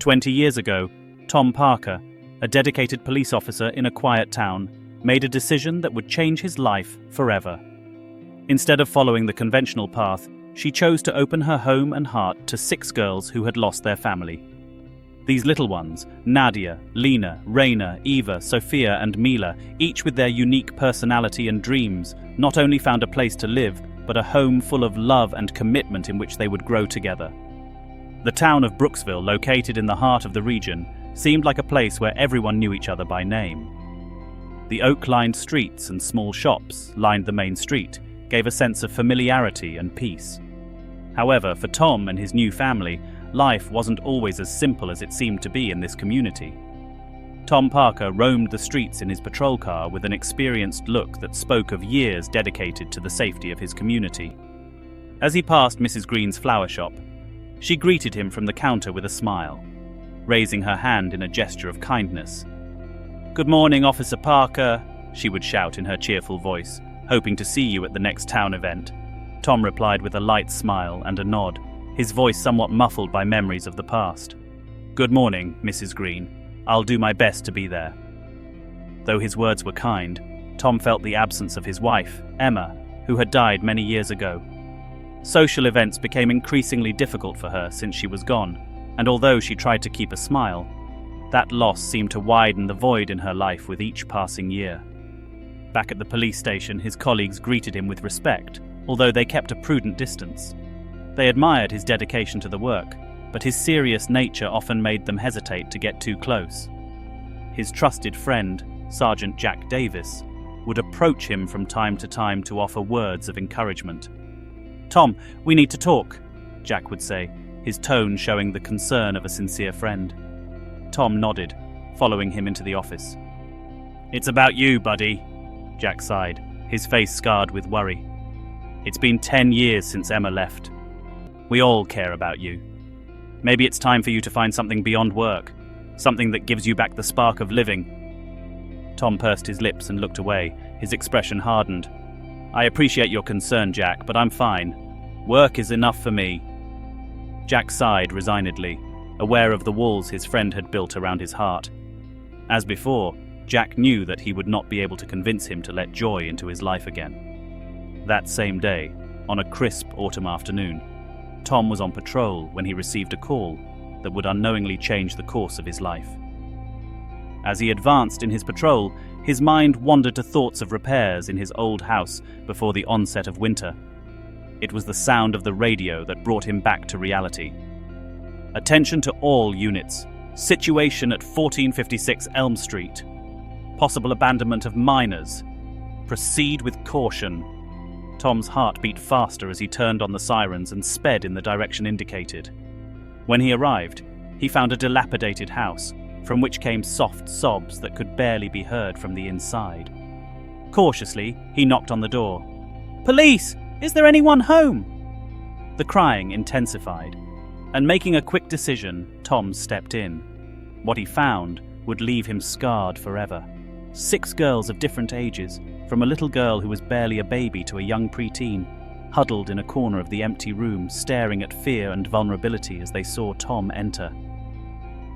20 years ago, Tom Parker, a dedicated police officer in a quiet town, made a decision that would change his life forever. Instead of following the conventional path, she chose to open her home and heart to 6 girls who had lost their family. These little ones, Nadia, Lina, Raina, Eva, Sofia and Mila, each with their unique personality and dreams, not only found a place to live, but a home full of love and commitment in which they would grow together. The town of Brooksville, located in the heart of the region, seemed like a place where everyone knew each other by name. The oak-lined streets and small shops lined the main street, gave a sense of familiarity and peace. However, for Tom and his new family, life wasn't always as simple as it seemed to be in this community. Tom Parker roamed the streets in his patrol car with an experienced look that spoke of years dedicated to the safety of his community. As he passed Mrs. Green's flower shop, she greeted him from the counter with a smile, raising her hand in a gesture of kindness. "Good morning, Officer Parker," she would shout in her cheerful voice, hoping to see you at the next town event. Tom replied with a light smile and a nod, his voice somewhat muffled by memories of the past. "Good morning, Mrs. Green. I'll do my best to be there." Though his words were kind, Tom felt the absence of his wife, Emma, who had died many years ago. Social events became increasingly difficult for her since she was gone, and although she tried to keep a smile, that loss seemed to widen the void in her life with each passing year. Back at the police station, his colleagues greeted him with respect, although they kept a prudent distance. They admired his dedication to the work, but his serious nature often made them hesitate to get too close. His trusted friend, Sergeant Jack Davis, would approach him from time to time to offer words of encouragement. "Tom, we need to talk," Jack would say, his tone showing the concern of a sincere friend. Tom nodded, following him into the office. "It's about you, buddy," Jack sighed, his face scarred with worry. "It's been 10 years since Emma left. We all care about you. Maybe it's time for you to find something beyond work, something that gives you back the spark of living." Tom pursed his lips and looked away, his expression hardened. "I appreciate your concern, Jack, but I'm fine. Work is enough for me." Jack sighed resignedly, aware of the walls his friend had built around his heart. As before, Jack knew that he would not be able to convince him to let joy into his life again. That same day, on a crisp autumn afternoon, Tom was on patrol when he received a call that would unknowingly change the course of his life. As he advanced in his patrol, his mind wandered to thoughts of repairs in his old house before the onset of winter. It was the sound of the radio that brought him back to reality. "Attention to all units. Situation at 1456 Elm Street. Possible abandonment of minors. Proceed with caution." Tom's heart beat faster as he turned on the sirens and sped in the direction indicated. When he arrived, he found a dilapidated house, from which came soft sobs that could barely be heard from the inside. Cautiously, he knocked on the door. "Police! Is there anyone home?" The crying intensified, and making a quick decision, Tom stepped in. What he found would leave him scarred forever. 6 girls of different ages, from a little girl who was barely a baby to a young preteen, huddled in a corner of the empty room, staring at fear and vulnerability as they saw Tom enter.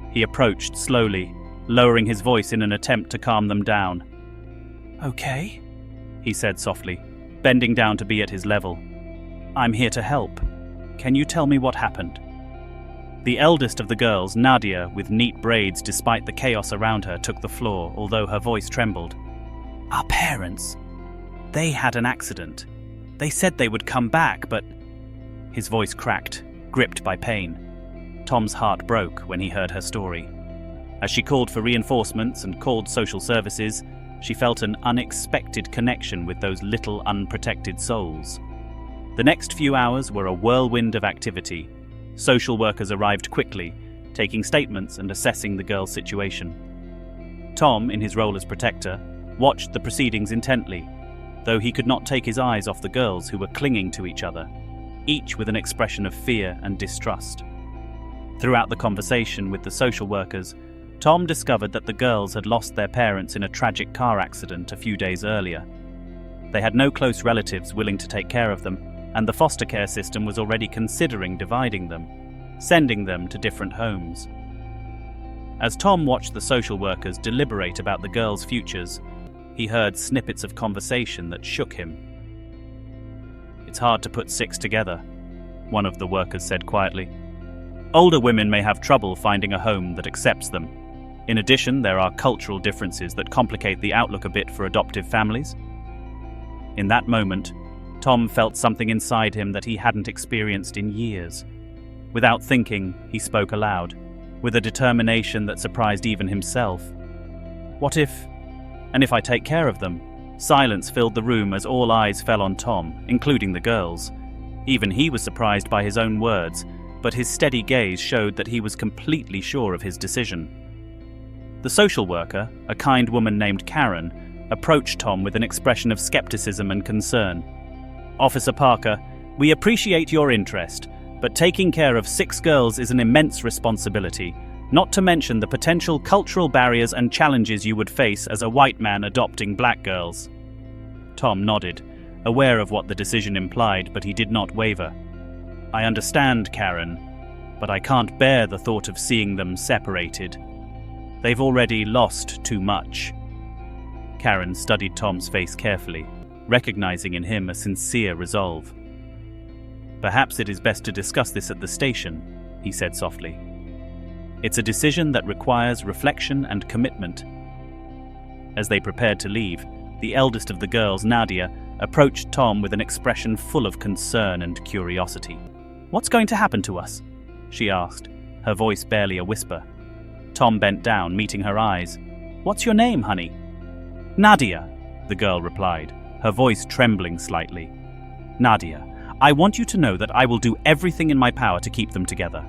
He approached slowly, lowering his voice in an attempt to calm them down. "Okay," he said softly, bending down to be at his level. "I'm here to help. Can you tell me what happened?" The eldest of the girls, Nadia, with neat braids despite the chaos around her, took the floor, although her voice trembled. "Our parents. They had an accident. They said they would come back, but..." His voice cracked, gripped by pain. Tom's heart broke when he heard her story. As she called for reinforcements and called social services, she felt an unexpected connection with those little unprotected souls. The next few hours were a whirlwind of activity. Social workers arrived quickly, taking statements and assessing the girl's situation. Tom, in his role as protector, watched the proceedings intently, though he could not take his eyes off the girls who were clinging to each other, each with an expression of fear and distrust. Throughout the conversation with the social workers, Tom discovered that the girls had lost their parents in a tragic car accident a few days earlier. They had no close relatives willing to take care of them, and the foster care system was already considering dividing them, sending them to different homes. As Tom watched the social workers deliberate about the girls' futures, he heard snippets of conversation that shook him. "It's hard to put 6 together," one of the workers said quietly. "Older women may have trouble finding a home that accepts them. In addition, there are cultural differences that complicate the outlook a bit for adoptive families." In that moment, Tom felt something inside him that he hadn't experienced in years. Without thinking, he spoke aloud, with a determination that surprised even himself. "What if... and if I take care of them?" Silence filled the room as all eyes fell on Tom, including the girls. Even he was surprised by his own words, but his steady gaze showed that he was completely sure of his decision. The social worker, a kind woman named Karen, approached Tom with an expression of skepticism and concern. "Officer Parker, we appreciate your interest, but taking care of 6 girls is an immense responsibility, not to mention the potential cultural barriers and challenges you would face as a white man adopting black girls." Tom nodded, aware of what the decision implied, but he did not waver. "I understand, Karen, but I can't bear the thought of seeing them separated. They've already lost too much." Karen studied Tom's face carefully, recognizing in him a sincere resolve. "Perhaps it is best to discuss this at the station," he said softly. "It's a decision that requires reflection and commitment." As they prepared to leave, the eldest of the girls, Nadia, approached Tom with an expression full of concern and curiosity. "What's going to happen to us?" she asked, her voice barely a whisper. Tom bent down, meeting her eyes. "What's your name, honey?" "Nadia," the girl replied, her voice trembling slightly. "Nadia, I want you to know that I will do everything in my power to keep them together,"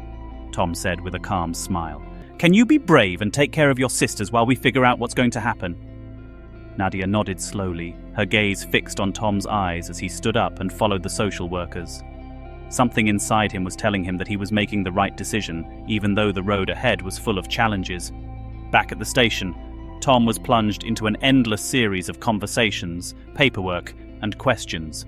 Tom said with a calm smile. "Can you be brave and take care of your sisters while we figure out what's going to happen?" Nadia nodded slowly, her gaze fixed on Tom's eyes as he stood up and followed the social workers. Something inside him was telling him that he was making the right decision, even though the road ahead was full of challenges. Back at the station, Tom was plunged into an endless series of conversations, paperwork, and questions.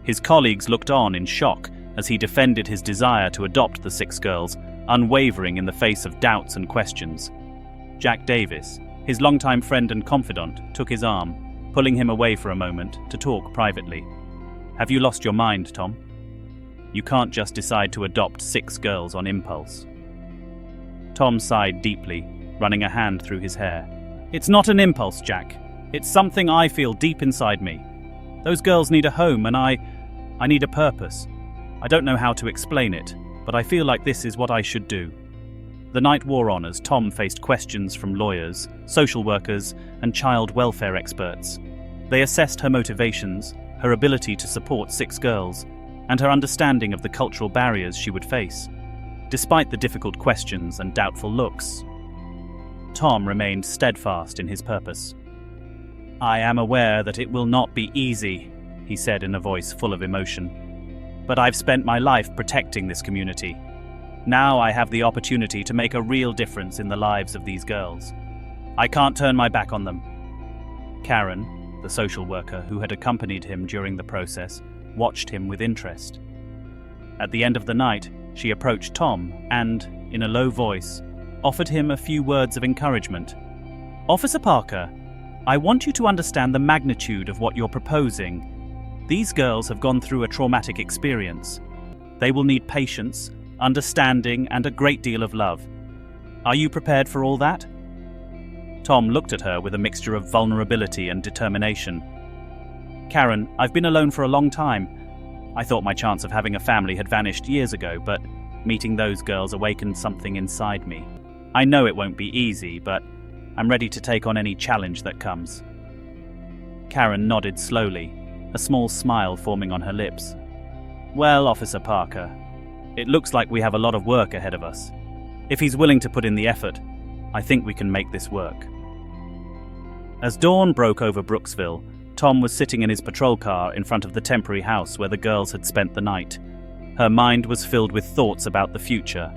His colleagues looked on in shock as he defended his desire to adopt the 6 girls, unwavering in the face of doubts and questions. Jack Davis, his longtime friend and confidant, took his arm, pulling him away for a moment to talk privately. "Have you lost your mind, Tom? You can't just decide to adopt 6 girls on impulse." Tom sighed deeply, running a hand through his hair. "It's not an impulse, Jack. It's something I feel deep inside me. Those girls need a home, and I need a purpose. I don't know how to explain it, but I feel like this is what I should do." The night wore on as Tom faced questions from lawyers, social workers, and child welfare experts. They assessed her motivations, her ability to support 6 girls, and her understanding of the cultural barriers she would face. Despite the difficult questions and doubtful looks, Tom remained steadfast in his purpose. "I am aware that it will not be easy," he said in a voice full of emotion. "But I've spent my life protecting this community. Now I have the opportunity to make a real difference in the lives of these girls. I can't turn my back on them." Karen, the social worker who had accompanied him during the process, watched him with interest. At the end of the night, she approached Tom and, in a low voice, offered him a few words of encouragement. "Officer Parker, I want you to understand the magnitude of what you're proposing. These girls have gone through a traumatic experience. They will need patience, understanding, and a great deal of love. Are you prepared for all that?" Tom looked at her with a mixture of vulnerability and determination. "Karen, I've been alone for a long time. I thought my chance of having a family had vanished years ago, but meeting those girls awakened something inside me. I know it won't be easy, but I'm ready to take on any challenge that comes." Karen nodded slowly, a small smile forming on her lips. "Well, Officer Parker, it looks like we have a lot of work ahead of us. If he's willing to put in the effort, I think we can make this work." As dawn broke over Brooksville, Tom was sitting in his patrol car in front of the temporary house where the girls had spent the night. Her mind was filled with thoughts about the future.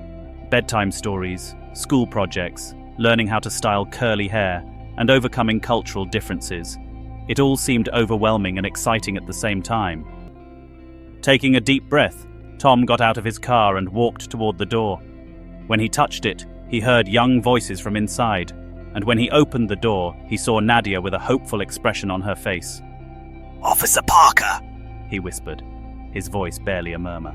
Bedtime stories, school projects, learning how to style curly hair, and overcoming cultural differences. It all seemed overwhelming and exciting at the same time. Taking a deep breath, Tom got out of his car and walked toward the door. When he touched it, He heard young voices from inside, and when he opened the door, he saw Nadia with a hopeful expression on her face. "Officer Parker," he whispered, his voice barely a murmur.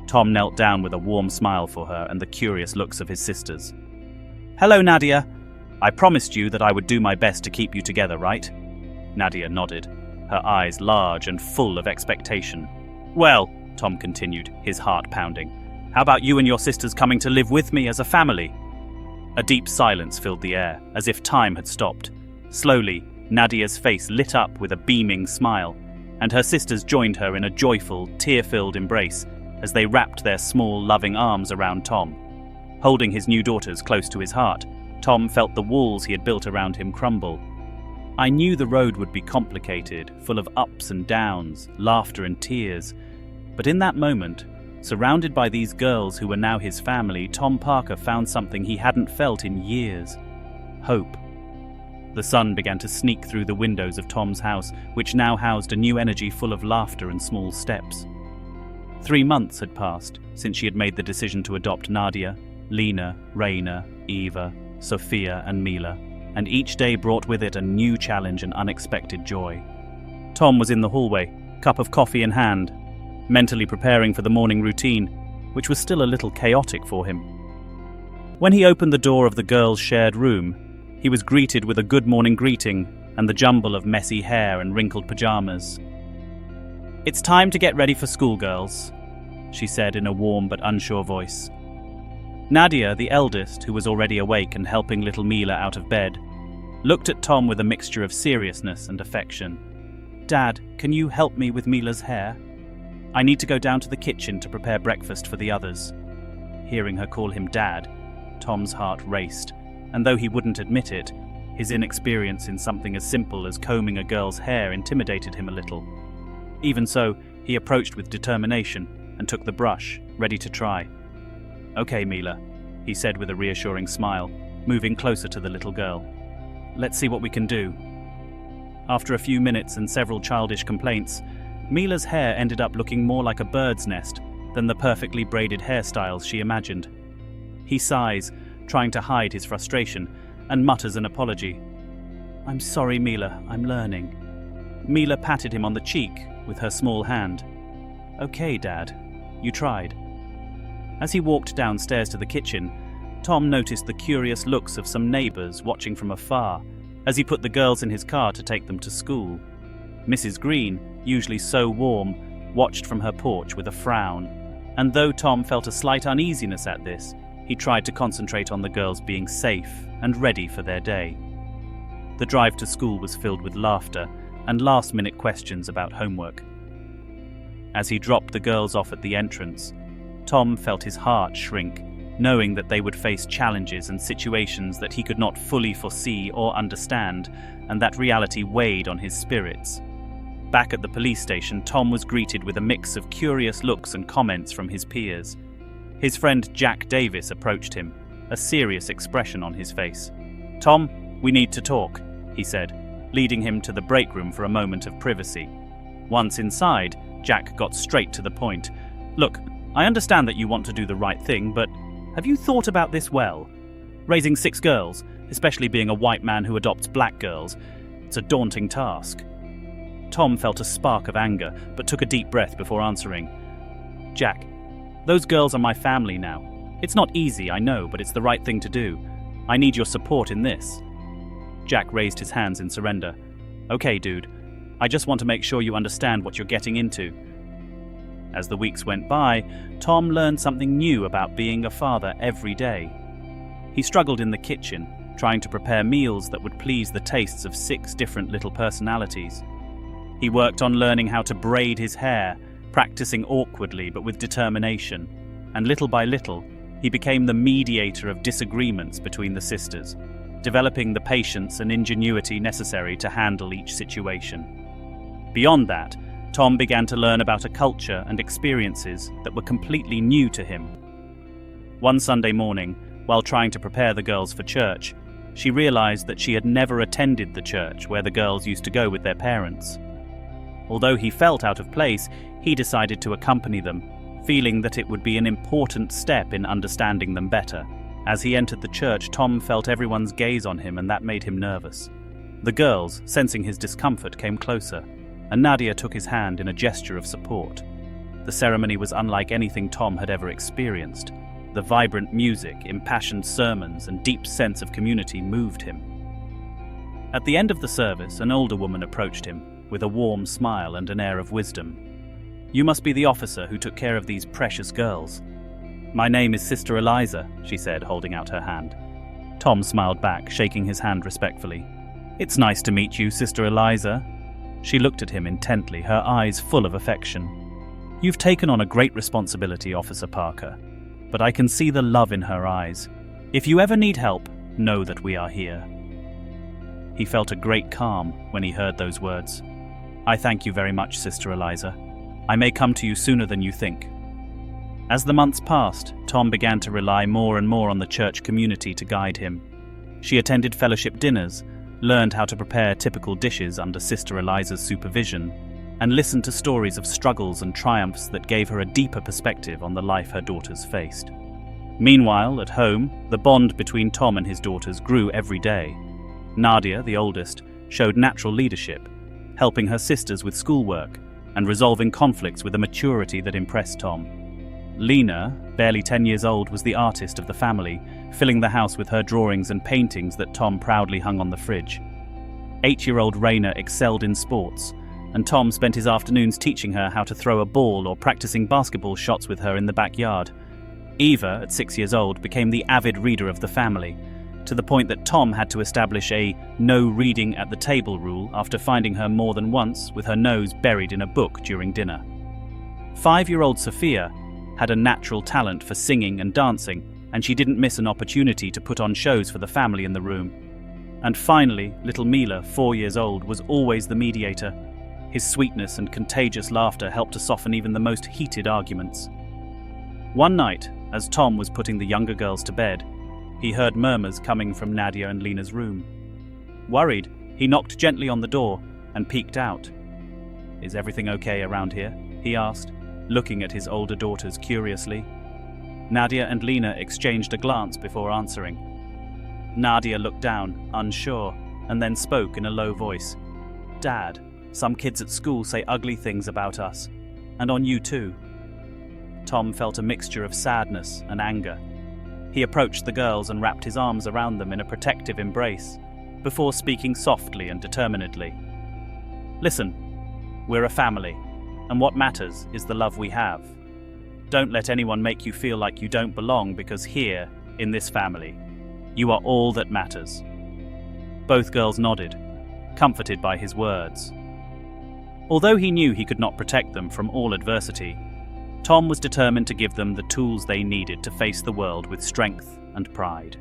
Tom knelt down with a warm smile for her and the curious looks of his sisters. "Hello, Nadia. I promised you that I would do my best to keep you together, right?" Nadia nodded, her eyes large and full of expectation. "Well," Tom continued, his heart pounding, "how about you and your sisters coming to live with me as a family?" A deep silence filled the air, as if time had stopped. Slowly, Nadia's face lit up with a beaming smile, and her sisters joined her in a joyful, tear-filled embrace as they wrapped their small, loving arms around Tom. Holding his new daughters close to his heart, Tom felt the walls he had built around him crumble. I knew the road would be complicated, full of ups and downs, laughter and tears, but in that moment, surrounded by these girls who were now his family, Tom Parker found something he hadn't felt in years: hope. The sun began to sneak through the windows of Tom's house, which now housed a new energy full of laughter and small steps. 3 months had passed since she had made the decision to adopt Nadia, Lina, Raina, Eva, Sofia and Mila, and each day brought with it a new challenge and unexpected joy. Tom was in the hallway, cup of coffee in hand, mentally preparing for the morning routine, which was still a little chaotic for him. When he opened the door of the girls' shared room, he was greeted with a good morning greeting and the jumble of messy hair and wrinkled pajamas. "It's time to get ready for school, girls," she said in a warm but unsure voice. Nadia, the eldest, who was already awake and helping little Mila out of bed, looked at Tom with a mixture of seriousness and affection. "Dad, can you help me with Mila's hair? I need to go down to the kitchen to prepare breakfast for the others." Hearing her call him Dad, Tom's heart raced, and though he wouldn't admit it, his inexperience in something as simple as combing a girl's hair intimidated him a little. Even so, he approached with determination and took the brush, ready to try. "Okay, Mila," he said with a reassuring smile, moving closer to the little girl. "Let's see what we can do." After a few minutes and several childish complaints, Mila's hair ended up looking more like a bird's nest than the perfectly braided hairstyles she imagined. He sighs, trying to hide his frustration, and mutters an apology. "I'm sorry, Mila, I'm learning." Mila patted him on the cheek with her small hand. "Okay, Dad, you tried." As he walked downstairs to the kitchen, Tom noticed the curious looks of some neighbours watching from afar as he put the girls in his car to take them to school. Mrs. Green, usually so warm, watched from her porch with a frown, and though Tom felt a slight uneasiness at this, he tried to concentrate on the girls being safe and ready for their day. The drive to school was filled with laughter and last-minute questions about homework. As he dropped the girls off at the entrance, Tom felt his heart shrink, knowing that they would face challenges and situations that he could not fully foresee or understand, and that reality weighed on his spirits. Back at the police station, Tom was greeted with a mix of curious looks and comments from his peers. His friend Jack Davis approached him, a serious expression on his face. "Tom, we need to talk," he said, leading him to the break room for a moment of privacy. Once inside, Jack got straight to the point. "Look, I understand that you want to do the right thing, but have you thought about this well? Raising 6 girls, especially being a white man who adopts black girls, it's a daunting task." Tom felt a spark of anger, but took a deep breath before answering. "Jack, those girls are my family now. It's not easy, I know, but it's the right thing to do. I need your support in this." Jack raised his hands in surrender. "Okay, dude. I just want to make sure you understand what you're getting into." As the weeks went by, Tom learned something new about being a father every day. He struggled in the kitchen, trying to prepare meals that would please the tastes of 6 different little personalities. He worked on learning how to braid his hair, practicing awkwardly but with determination, and little by little, he became the mediator of disagreements between the sisters, developing the patience and ingenuity necessary to handle each situation. Beyond that, Tom began to learn about a culture and experiences that were completely new to him. One Sunday morning, while trying to prepare the girls for church, she realized that she had never attended the church where the girls used to go with their parents. Although he felt out of place, he decided to accompany them, feeling that it would be an important step in understanding them better. As he entered the church, Tom felt everyone's gaze on him, and that made him nervous. The girls, sensing his discomfort, came closer, and Nadia took his hand in a gesture of support. The ceremony was unlike anything Tom had ever experienced. The vibrant music, impassioned sermons, and deep sense of community moved him. At the end of the service, an older woman approached him, with a warm smile and an air of wisdom. "You must be the officer who took care of these precious girls." "My name is Sister Eliza," she said, holding out her hand. Tom smiled back, shaking his hand respectfully. "It's nice to meet you, Sister Eliza." She looked at him intently, her eyes full of affection. "You've taken on a great responsibility, Officer Parker, but I can see the love in her eyes. If you ever need help, know that we are here." He felt a great calm when he heard those words. "I thank you very much, Sister Eliza. I may come to you sooner than you think." As the months passed, Tom began to rely more and more on the church community to guide him. She attended fellowship dinners, learned how to prepare typical dishes under Sister Eliza's supervision, and listened to stories of struggles and triumphs that gave her a deeper perspective on the life her daughters faced. Meanwhile, at home, the bond between Tom and his daughters grew every day. Nadia, the oldest, showed natural leadership, helping her sisters with schoolwork and resolving conflicts with a maturity that impressed Tom. Lina, barely 10 years old, was the artist of the family, filling the house with her drawings and paintings that Tom proudly hung on the fridge. 8-year-old Raina excelled in sports, and Tom spent his afternoons teaching her how to throw a ball or practicing basketball shots with her in the backyard. Eva, at 6 years old, became the avid reader of the family, to the point that Tom had to establish a no reading at the table rule after finding her more than once with her nose buried in a book during dinner. 5-year-old Sofia had a natural talent for singing and dancing, and she didn't miss an opportunity to put on shows for the family in the room. And finally, little Mila, 4 years old, was always the mediator. His sweetness and contagious laughter helped to soften even the most heated arguments. One night, as Tom was putting the younger girls to bed, he heard murmurs coming from Nadia and Lina's room. Worried, he knocked gently on the door and peeked out. "Is everything okay around here?" he asked, looking at his older daughters curiously. Nadia and Lina exchanged a glance before answering. Nadia looked down, unsure, and then spoke in a low voice. "Dad, some kids at school say ugly things about us, and on you too." Tom felt a mixture of sadness and anger. He approached the girls and wrapped his arms around them in a protective embrace, before speaking softly and determinedly. "Listen, we're a family, and what matters is the love we have. Don't let anyone make you feel like you don't belong, because here, in this family, you are all that matters." Both girls nodded, comforted by his words. Although he knew he could not protect them from all adversity, Tom was determined to give them the tools they needed to face the world with strength and pride.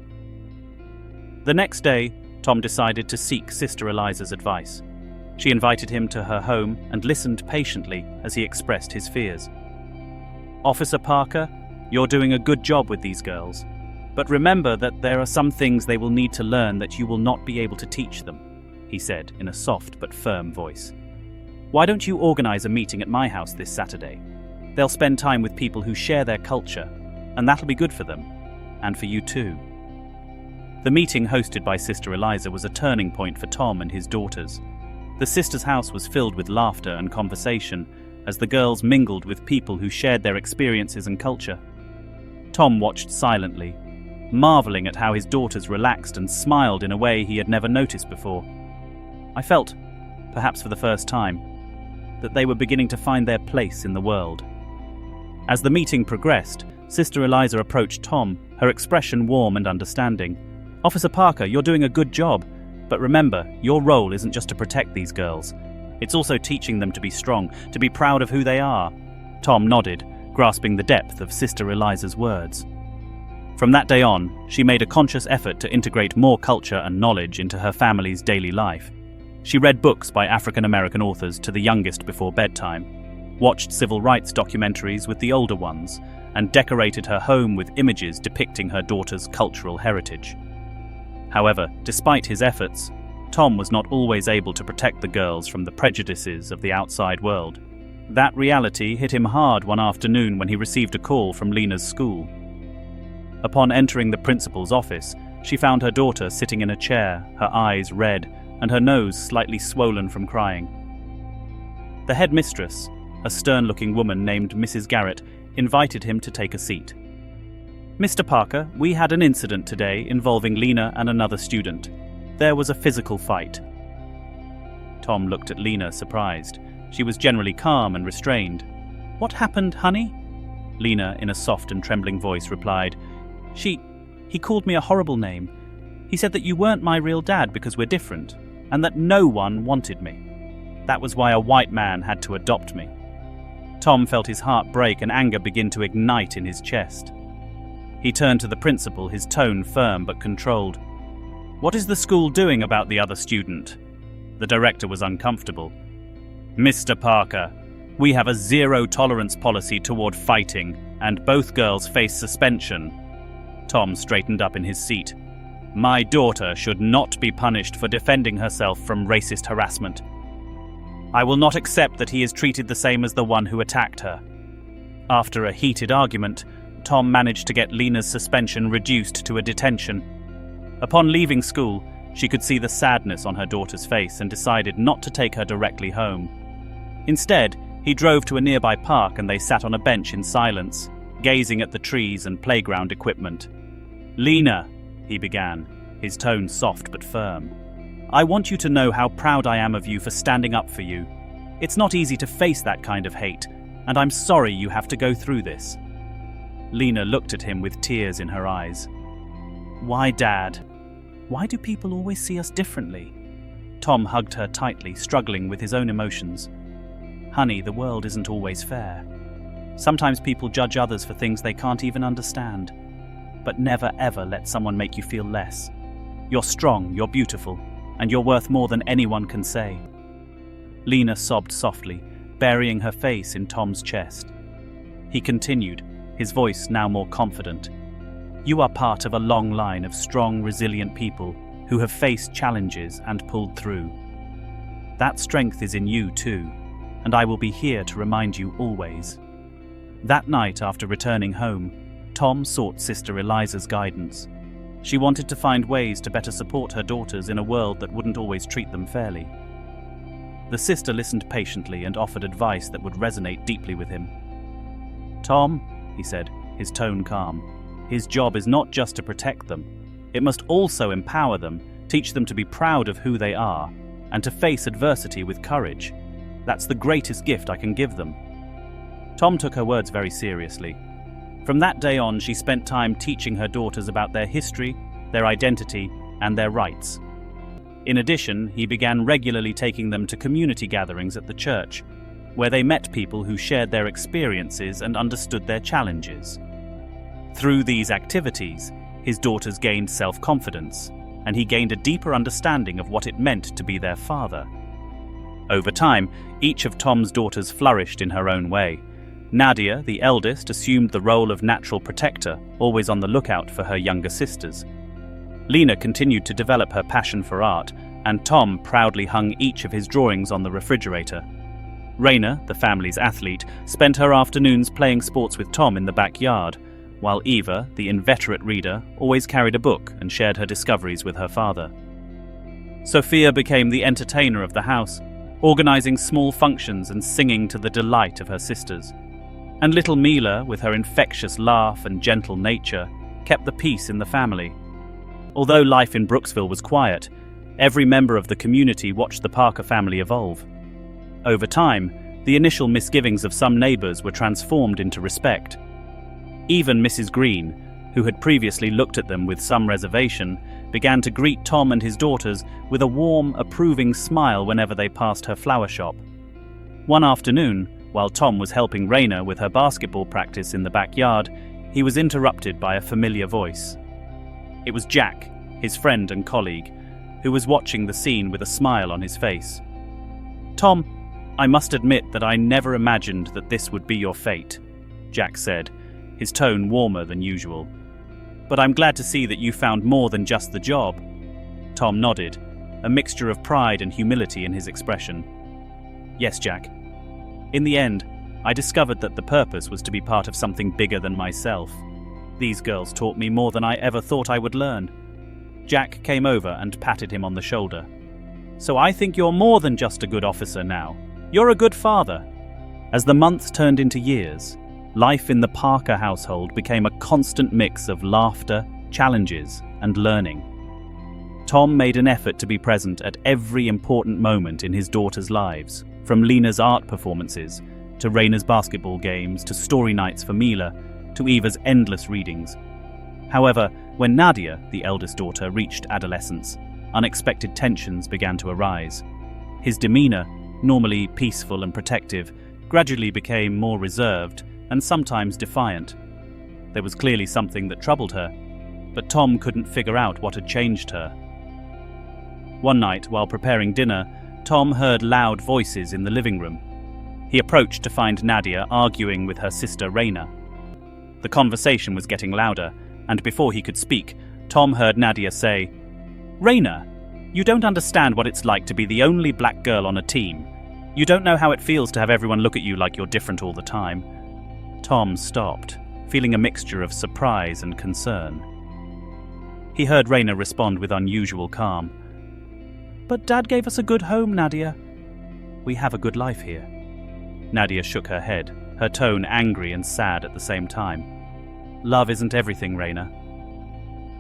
The next day, Tom decided to seek Sister Eliza's advice. She invited him to her home and listened patiently as he expressed his fears. "Officer Parker, you're doing a good job with these girls, but remember that there are some things they will need to learn that you will not be able to teach them," he said in a soft but firm voice. "Why don't you organize a meeting at my house this Saturday? They'll spend time with people who share their culture, and that'll be good for them, and for you too." The meeting hosted by Sister Eliza was a turning point for Tom and his daughters. The sisters' house was filled with laughter and conversation as the girls mingled with people who shared their experiences and culture. Tom watched silently, marveling at how his daughters relaxed and smiled in a way he had never noticed before. I felt, perhaps for the first time, that they were beginning to find their place in the world. As the meeting progressed, Sister Eliza approached Tom, her expression warm and understanding. "Officer Parker, you're doing a good job, but remember, your role isn't just to protect these girls. It's also teaching them to be strong, to be proud of who they are." Tom nodded, grasping the depth of Sister Eliza's words. From that day on, she made a conscious effort to integrate more culture and knowledge into her family's daily life. She read books by African American authors to the youngest before bedtime, watched civil rights documentaries with the older ones, and decorated her home with images depicting her daughter's cultural heritage. However, despite his efforts, Tom was not always able to protect the girls from the prejudices of the outside world. That reality hit him hard one afternoon when he received a call from Lina's school. Upon entering the principal's office, she found her daughter sitting in a chair, her eyes red and her nose slightly swollen from crying. The headmistress, a stern-looking woman named Mrs. Garrett, invited him to take a seat. "Mr. Parker, we had an incident today involving Lina and another student. There was a physical fight." Tom looked at Lina, surprised. She was generally calm and restrained. "What happened, honey?" Lina, in a soft and trembling voice, replied, He called me a horrible name. He said that you weren't my real dad because we're different, and that no one wanted me. That was why a white man had to adopt me." Tom felt his heart break and anger begin to ignite in his chest. He turned to the principal, his tone firm but controlled. "What is the school doing about the other student?" The director was uncomfortable. "Mr. Parker, we have a zero-tolerance policy toward fighting, and both girls face suspension." Tom straightened up in his seat. "My daughter should not be punished for defending herself from racist harassment. I will not accept that he is treated the same as the one who attacked her." After a heated argument, Tom managed to get Lina's suspension reduced to a detention. Upon leaving school, she could see the sadness on her daughter's face and decided not to take her directly home. Instead, he drove to a nearby park and they sat on a bench in silence, gazing at the trees and playground equipment. "Lina," he began, his tone soft but firm, "I want you to know how proud I am of you for standing up for you. It's not easy to face that kind of hate, and I'm sorry you have to go through this." Lina looked at him with tears in her eyes. "Why, Dad? Why do people always see us differently?" Tom hugged her tightly, struggling with his own emotions. "Honey, the world isn't always fair. Sometimes people judge others for things they can't even understand. But never ever let someone make you feel less. You're strong, you're beautiful, and you're worth more than anyone can say." Lina sobbed softly, burying her face in Tom's chest. He continued, his voice now more confident. "You are part of a long line of strong, resilient people who have faced challenges and pulled through. That strength is in you too, and I will be here to remind you always." That night, after returning home, Tom sought Sister Eliza's guidance. She wanted to find ways to better support her daughters in a world that wouldn't always treat them fairly. The sister listened patiently and offered advice that would resonate deeply with him. "Tom," he said, his tone calm, "his job is not just to protect them. It must also empower them, teach them to be proud of who they are, and to face adversity with courage. That's the greatest gift I can give them." Tom took her words very seriously. From that day on, she spent time teaching her daughters about their history, their identity, and their rights. In addition, he began regularly taking them to community gatherings at the church, where they met people who shared their experiences and understood their challenges. Through these activities, his daughters gained self-confidence, and he gained a deeper understanding of what it meant to be their father. Over time, each of Tom's daughters flourished in her own way. Nadia, the eldest, assumed the role of natural protector, always on the lookout for her younger sisters. Lina continued to develop her passion for art, and Tom proudly hung each of his drawings on the refrigerator. Raina, the family's athlete, spent her afternoons playing sports with Tom in the backyard, while Eva, the inveterate reader, always carried a book and shared her discoveries with her father. Sophia became the entertainer of the house, organizing small functions and singing to the delight of her sisters. And little Mila, with her infectious laugh and gentle nature, kept the peace in the family. Although life in Brooksville was quiet, every member of the community watched the Parker family evolve. Over time, the initial misgivings of some neighbors were transformed into respect. Even Mrs. Green, who had previously looked at them with some reservation, began to greet Tom and his daughters with a warm, approving smile whenever they passed her flower shop. One afternoon, while Tom was helping Raina with her basketball practice in the backyard, he was interrupted by a familiar voice. It was Jack, his friend and colleague, who was watching the scene with a smile on his face. "Tom, I must admit that I never imagined that this would be your fate," Jack said, his tone warmer than usual. "But I'm glad to see that you found more than just the job." Tom nodded, a mixture of pride and humility in his expression. "Yes, Jack. In the end, I discovered that the purpose was to be part of something bigger than myself. These girls taught me more than I ever thought I would learn. Jack came over and patted him on the shoulder. So I think you're more than just a good officer now. You're a good father. As the months turned into years, life in the Parker household became a constant mix of laughter, challenges, and learning. Tom made an effort to be present at every important moment in his daughters' lives, from Lina's art performances, to Raina's basketball games, to story nights for Mila, to Eva's endless readings. However, when Nadia, the eldest daughter, reached adolescence, unexpected tensions began to arise. His demeanor, normally peaceful and protective, gradually became more reserved and sometimes defiant. There was clearly something that troubled her, but Tom couldn't figure out what had changed her. One night, while preparing dinner, Tom heard loud voices in the living room. He approached to find Nadia arguing with her sister Raina. The conversation was getting louder, and before he could speak, Tom heard Nadia say, "Raina, you don't understand what it's like to be the only black girl on a team. You don't know how it feels to have everyone look at you like you're different all the time." Tom stopped, feeling a mixture of surprise and concern. He heard Raina respond with unusual calm. "But Dad gave us a good home, Nadia. We have a good life here." Nadia shook her head, her tone angry and sad at the same time. "Love isn't everything, Raina.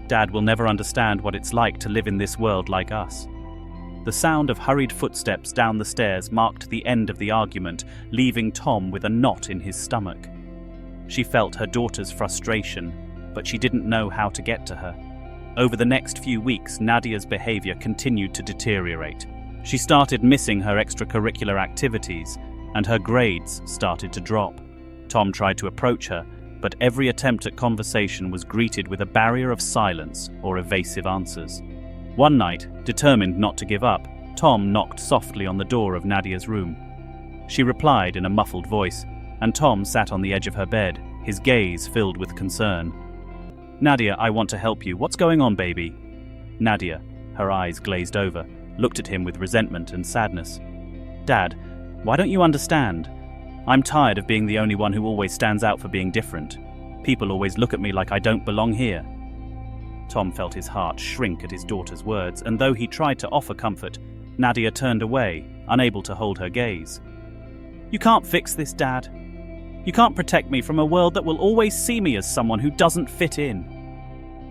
Dad will never understand what it's like to live in this world like us." The sound of hurried footsteps down the stairs marked the end of the argument, leaving Tom with a knot in his stomach. She felt her daughter's frustration, but she didn't know how to get to her. Over the next few weeks, Nadia's behavior continued to deteriorate. She started missing her extracurricular activities, and her grades started to drop. Tom tried to approach her, but every attempt at conversation was greeted with a barrier of silence or evasive answers. One night, determined not to give up, Tom knocked softly on the door of Nadia's room. She replied in a muffled voice, and Tom sat on the edge of her bed, his gaze filled with concern. "Nadia, I want to help you. What's going on, baby?" Nadia, her eyes glazed over, looked at him with resentment and sadness. "Dad, why don't you understand? I'm tired of being the only one who always stands out for being different. People always look at me like I don't belong here." Tom felt his heart shrink at his daughter's words, and though he tried to offer comfort, Nadia turned away, unable to hold her gaze. "You can't fix this, Dad. You can't protect me from a world that will always see me as someone who doesn't fit in."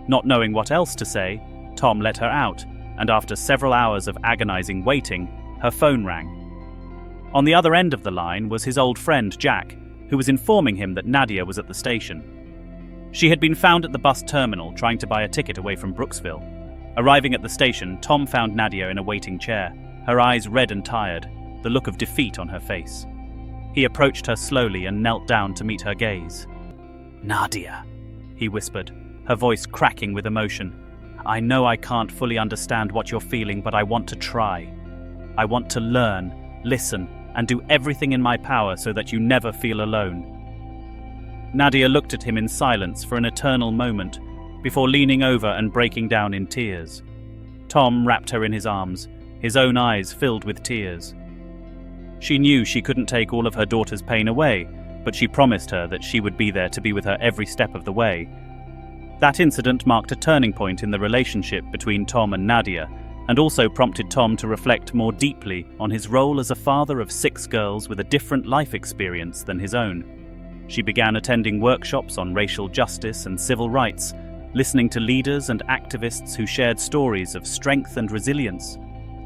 Not knowing what else to say, Tom let her out, and after several hours of agonizing waiting, her phone rang. On the other end of the line was his old friend Jack, who was informing him that Nadia was at the station. She had been found at the bus terminal trying to buy a ticket away from Brooksville. Arriving at the station, Tom found Nadia in a waiting chair, her eyes red and tired, the look of defeat on her face. He approached her slowly and knelt down to meet her gaze. Nadia, he whispered, her voice cracking with emotion. "I know I can't fully understand what you're feeling, but I want to try. I want to learn, listen, and do everything in my power so that you never feel alone." Nadia looked at him in silence for an eternal moment, before leaning over and breaking down in tears. Tom wrapped her in his arms, his own eyes filled with tears. She knew she couldn't take all of her daughter's pain away, but she promised her that she would be there to be with her every step of the way. That incident marked a turning point in the relationship between Tom and Nadia, and also prompted Tom to reflect more deeply on his role as a father of 6 girls with a different life experience than his own. She began attending workshops on racial justice and civil rights, listening to leaders and activists who shared stories of strength and resilience.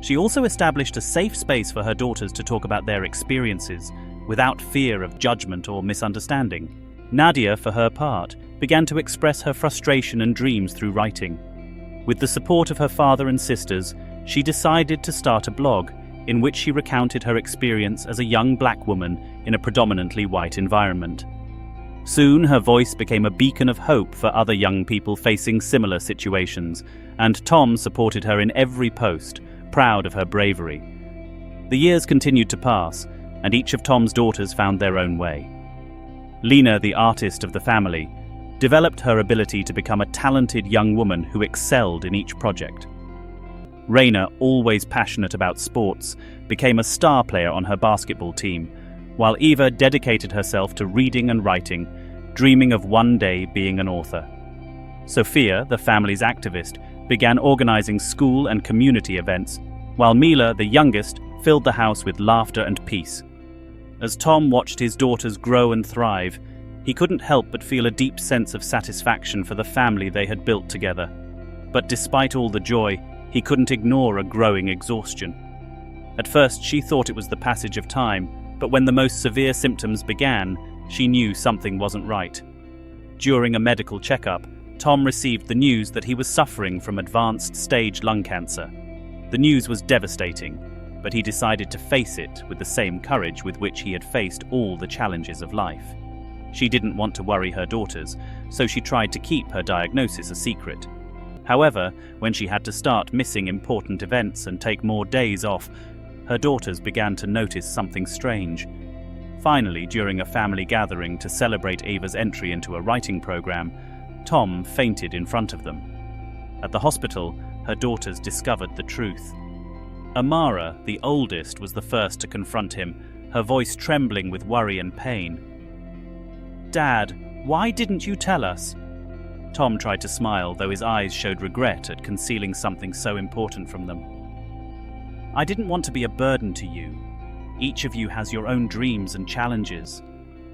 She also established a safe space for her daughters to talk about their experiences, without fear of judgment or misunderstanding. Nadia, for her part, began to express her frustration and dreams through writing. With the support of her father and sisters, she decided to start a blog in which she recounted her experience as a young black woman in a predominantly white environment. Soon, her voice became a beacon of hope for other young people facing similar situations, and Tom supported her in every post, proud of her bravery. The years continued to pass, and each of Tom's daughters found their own way. Lina, the artist of the family, developed her ability to become a talented young woman who excelled in each project. Raina, always passionate about sports, became a star player on her basketball team, while Eva dedicated herself to reading and writing, dreaming of one day being an author. Sofia, the family's activist, began organizing school and community events, while Mila, the youngest, filled the house with laughter and peace. As Tom watched his daughters grow and thrive, he couldn't help but feel a deep sense of satisfaction for the family they had built together. But despite all the joy, he couldn't ignore a growing exhaustion. At first, she thought it was the passage of time, but when the most severe symptoms began, she knew something wasn't right. During a medical checkup, Tom received the news that he was suffering from advanced stage lung cancer. The news was devastating, but he decided to face it with the same courage with which he had faced all the challenges of life. She didn't want to worry her daughters, so she tried to keep her diagnosis a secret. However, when she had to start missing important events and take more days off, her daughters began to notice something strange. Finally, during a family gathering to celebrate Ava's entry into a writing program, Tom fainted in front of them. At the hospital, her daughters discovered the truth. Amara, the oldest, was the first to confront him, her voice trembling with worry and pain. "Dad, why didn't you tell us?" Tom tried to smile, though his eyes showed regret at concealing something so important from them. "I didn't want to be a burden to you. Each of you has your own dreams and challenges.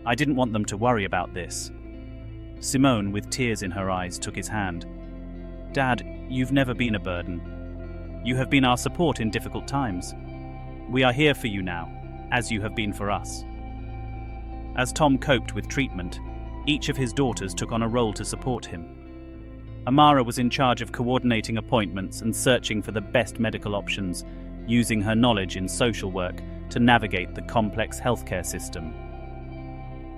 I didn't want them to worry about this." Simone, with tears in her eyes, took his hand. "Dad, you've never been a burden. You have been our support in difficult times. We are here for you now, as you have been for us." As Tom coped with treatment, each of his daughters took on a role to support him. Amara was in charge of coordinating appointments and searching for the best medical options, using her knowledge in social work to navigate the complex healthcare system.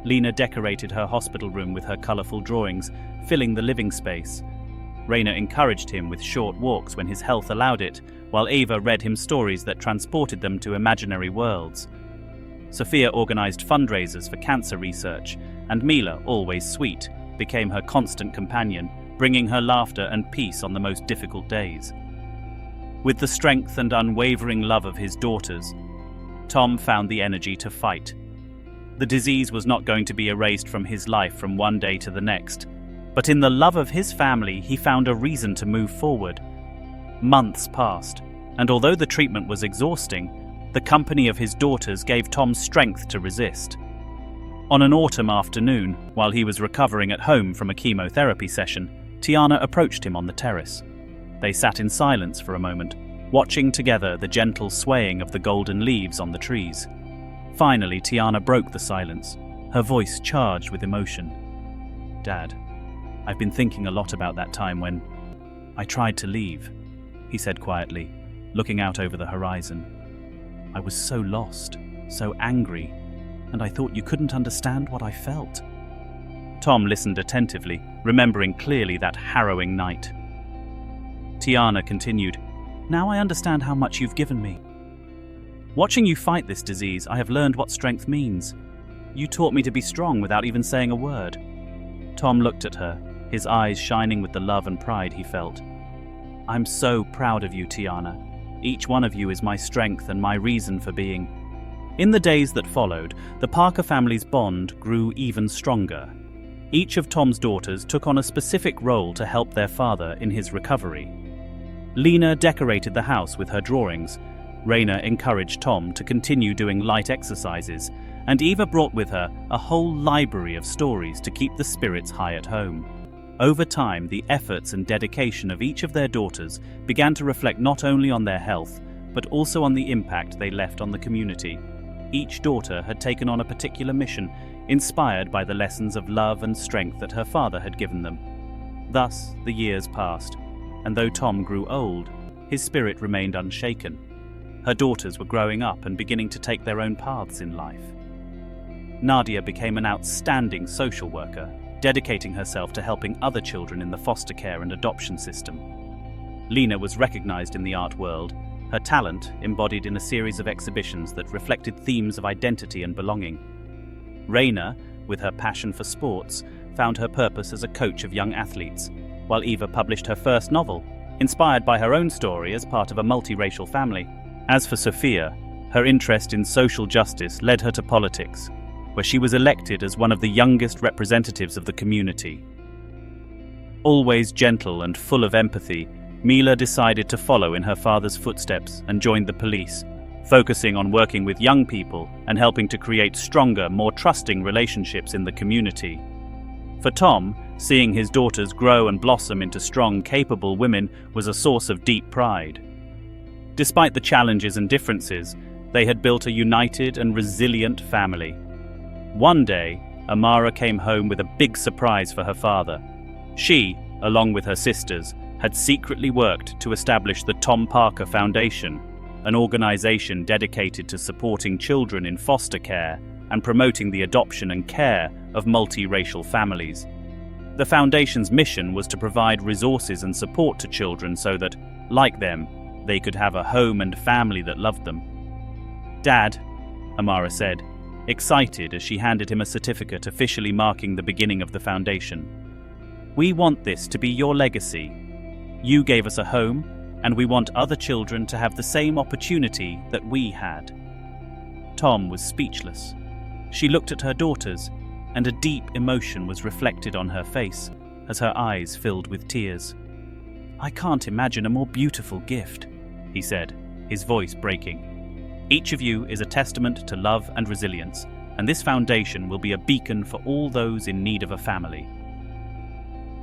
Lina decorated her hospital room with her colourful drawings, filling the living space. Raina encouraged him with short walks when his health allowed it, while Ava read him stories that transported them to imaginary worlds. Sofia organised fundraisers for cancer research, and Mila, always sweet, became her constant companion, bringing her laughter and peace on the most difficult days. With the strength and unwavering love of his daughters, Tom found the energy to fight. The disease was not going to be erased from his life from one day to the next, but in the love of his family, he found a reason to move forward. Months passed, and although the treatment was exhausting, the company of his daughters gave Tom strength to resist. On an autumn afternoon, while he was recovering at home from a chemotherapy session, Tiana approached him on the terrace. They sat in silence for a moment, watching together the gentle swaying of the golden leaves on the trees. Finally, Tiana broke the silence, her voice charged with emotion. "Dad, I've been thinking a lot about that time when I tried to leave," he said quietly, looking out over the horizon. "I was so lost, so angry, and I thought you couldn't understand what I felt." Tom listened attentively, remembering clearly that harrowing night. Tiana continued, "Now I understand how much you've given me. Watching you fight this disease, I have learned what strength means. You taught me to be strong without even saying a word." Tom looked at her, his eyes shining with the love and pride he felt. "I'm so proud of you, Tiana. Each one of you is my strength and my reason for being." In the days that followed, the Parker family's bond grew even stronger. Each of Tom's daughters took on a specific role to help their father in his recovery. Lina decorated the house with her drawings. Raina encouraged Tom to continue doing light exercises, and Eva brought with her a whole library of stories to keep the spirits high at home. Over time, the efforts and dedication of each of their daughters began to reflect not only on their health, but also on the impact they left on the community. Each daughter had taken on a particular mission, inspired by the lessons of love and strength that her father had given them. Thus, the years passed, and though Tom grew old, his spirit remained unshaken. Her daughters were growing up and beginning to take their own paths in life. Nadia became an outstanding social worker, dedicating herself to helping other children in the foster care and adoption system. Lina was recognized in the art world, her talent embodied in a series of exhibitions that reflected themes of identity and belonging. Raina, with her passion for sports, found her purpose as a coach of young athletes, while Eva published her first novel, inspired by her own story as part of a multiracial family. As for Sofia, her interest in social justice led her to politics, where she was elected as one of the youngest representatives of the community. Always gentle and full of empathy, Mila decided to follow in her father's footsteps and joined the police, focusing on working with young people and helping to create stronger, more trusting relationships in the community. For Tom, seeing his daughters grow and blossom into strong, capable women was a source of deep pride. Despite the challenges and differences, they had built a united and resilient family. One day, Amara came home with a big surprise for her father. She, along with her sisters, had secretly worked to establish the Tom Parker Foundation, an organization dedicated to supporting children in foster care and promoting the adoption and care of multiracial families. The foundation's mission was to provide resources and support to children so that, like them, they could have a home and family that loved them. "Dad," Amara said, excited as she handed him a certificate officially marking the beginning of the foundation. "We want this to be your legacy. You gave us a home, and we want other children to have the same opportunity that we had." Tom was speechless. She looked at her daughters, and a deep emotion was reflected on her face as her eyes filled with tears. "I can't imagine a more beautiful gift," he said, his voice breaking. "Each of you is a testament to love and resilience, and this foundation will be a beacon for all those in need of a family."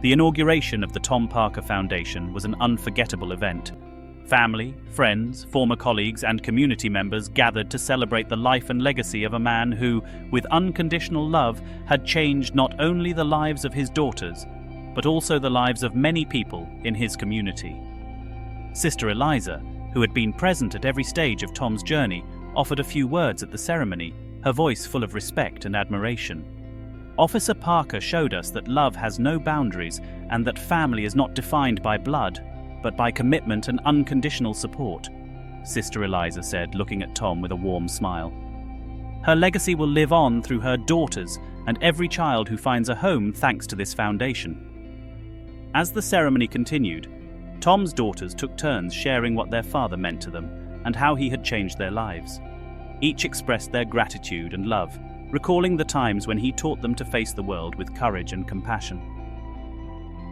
The inauguration of the Tom Parker Foundation was an unforgettable event. Family, friends, former colleagues, and community members gathered to celebrate the life and legacy of a man who, with unconditional love, had changed not only the lives of his daughters, but also the lives of many people in his community. Sister Eliza, who had been present at every stage of Tom's journey, offered a few words at the ceremony, her voice full of respect and admiration. "Officer Parker showed us that love has no boundaries and that family is not defined by blood, but by commitment and unconditional support," Sister Eliza said, looking at Tom with a warm smile. "Her legacy will live on through her daughters and every child who finds a home thanks to this foundation." As the ceremony continued, Tom's daughters took turns sharing what their father meant to them and how he had changed their lives. Each expressed their gratitude and love, recalling the times when he taught them to face the world with courage and compassion.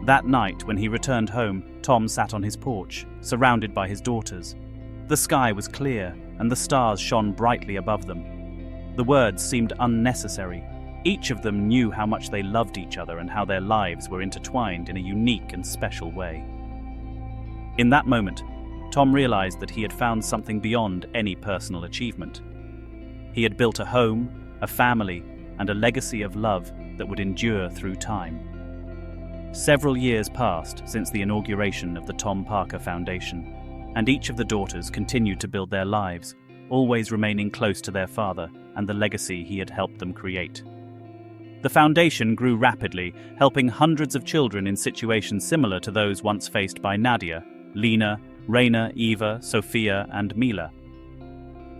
That night, when he returned home, Tom sat on his porch, surrounded by his daughters. The sky was clear, and the stars shone brightly above them. The words seemed unnecessary. Each of them knew how much they loved each other and how their lives were intertwined in a unique and special way. In that moment, Tom realized that he had found something beyond any personal achievement. He had built a home, a family, and a legacy of love that would endure through time. Several years passed since the inauguration of the Tom Parker Foundation, and each of the daughters continued to build their lives, always remaining close to their father and the legacy he had helped them create. The foundation grew rapidly, helping hundreds of children in situations similar to those once faced by Nadia, Lina, Raina, Eva, Sofia, and Mila.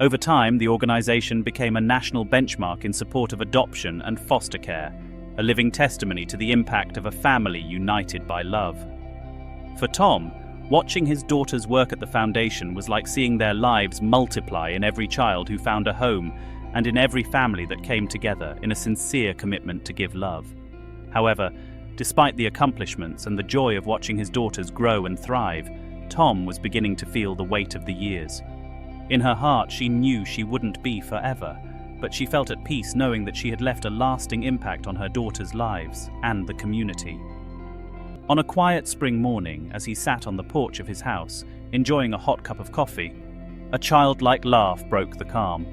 Over time, the organization became a national benchmark in support of adoption and foster care, a living testimony to the impact of a family united by love. For Tom, watching his daughters work at the foundation was like seeing their lives multiply in every child who found a home and in every family that came together in a sincere commitment to give love. However, despite the accomplishments and the joy of watching his daughters grow and thrive, Tom was beginning to feel the weight of the years. In her heart, she knew she wouldn't be forever, but she felt at peace knowing that she had left a lasting impact on her daughters' lives and the community. On a quiet spring morning, as he sat on the porch of his house, enjoying a hot cup of coffee, a childlike laugh broke the calm.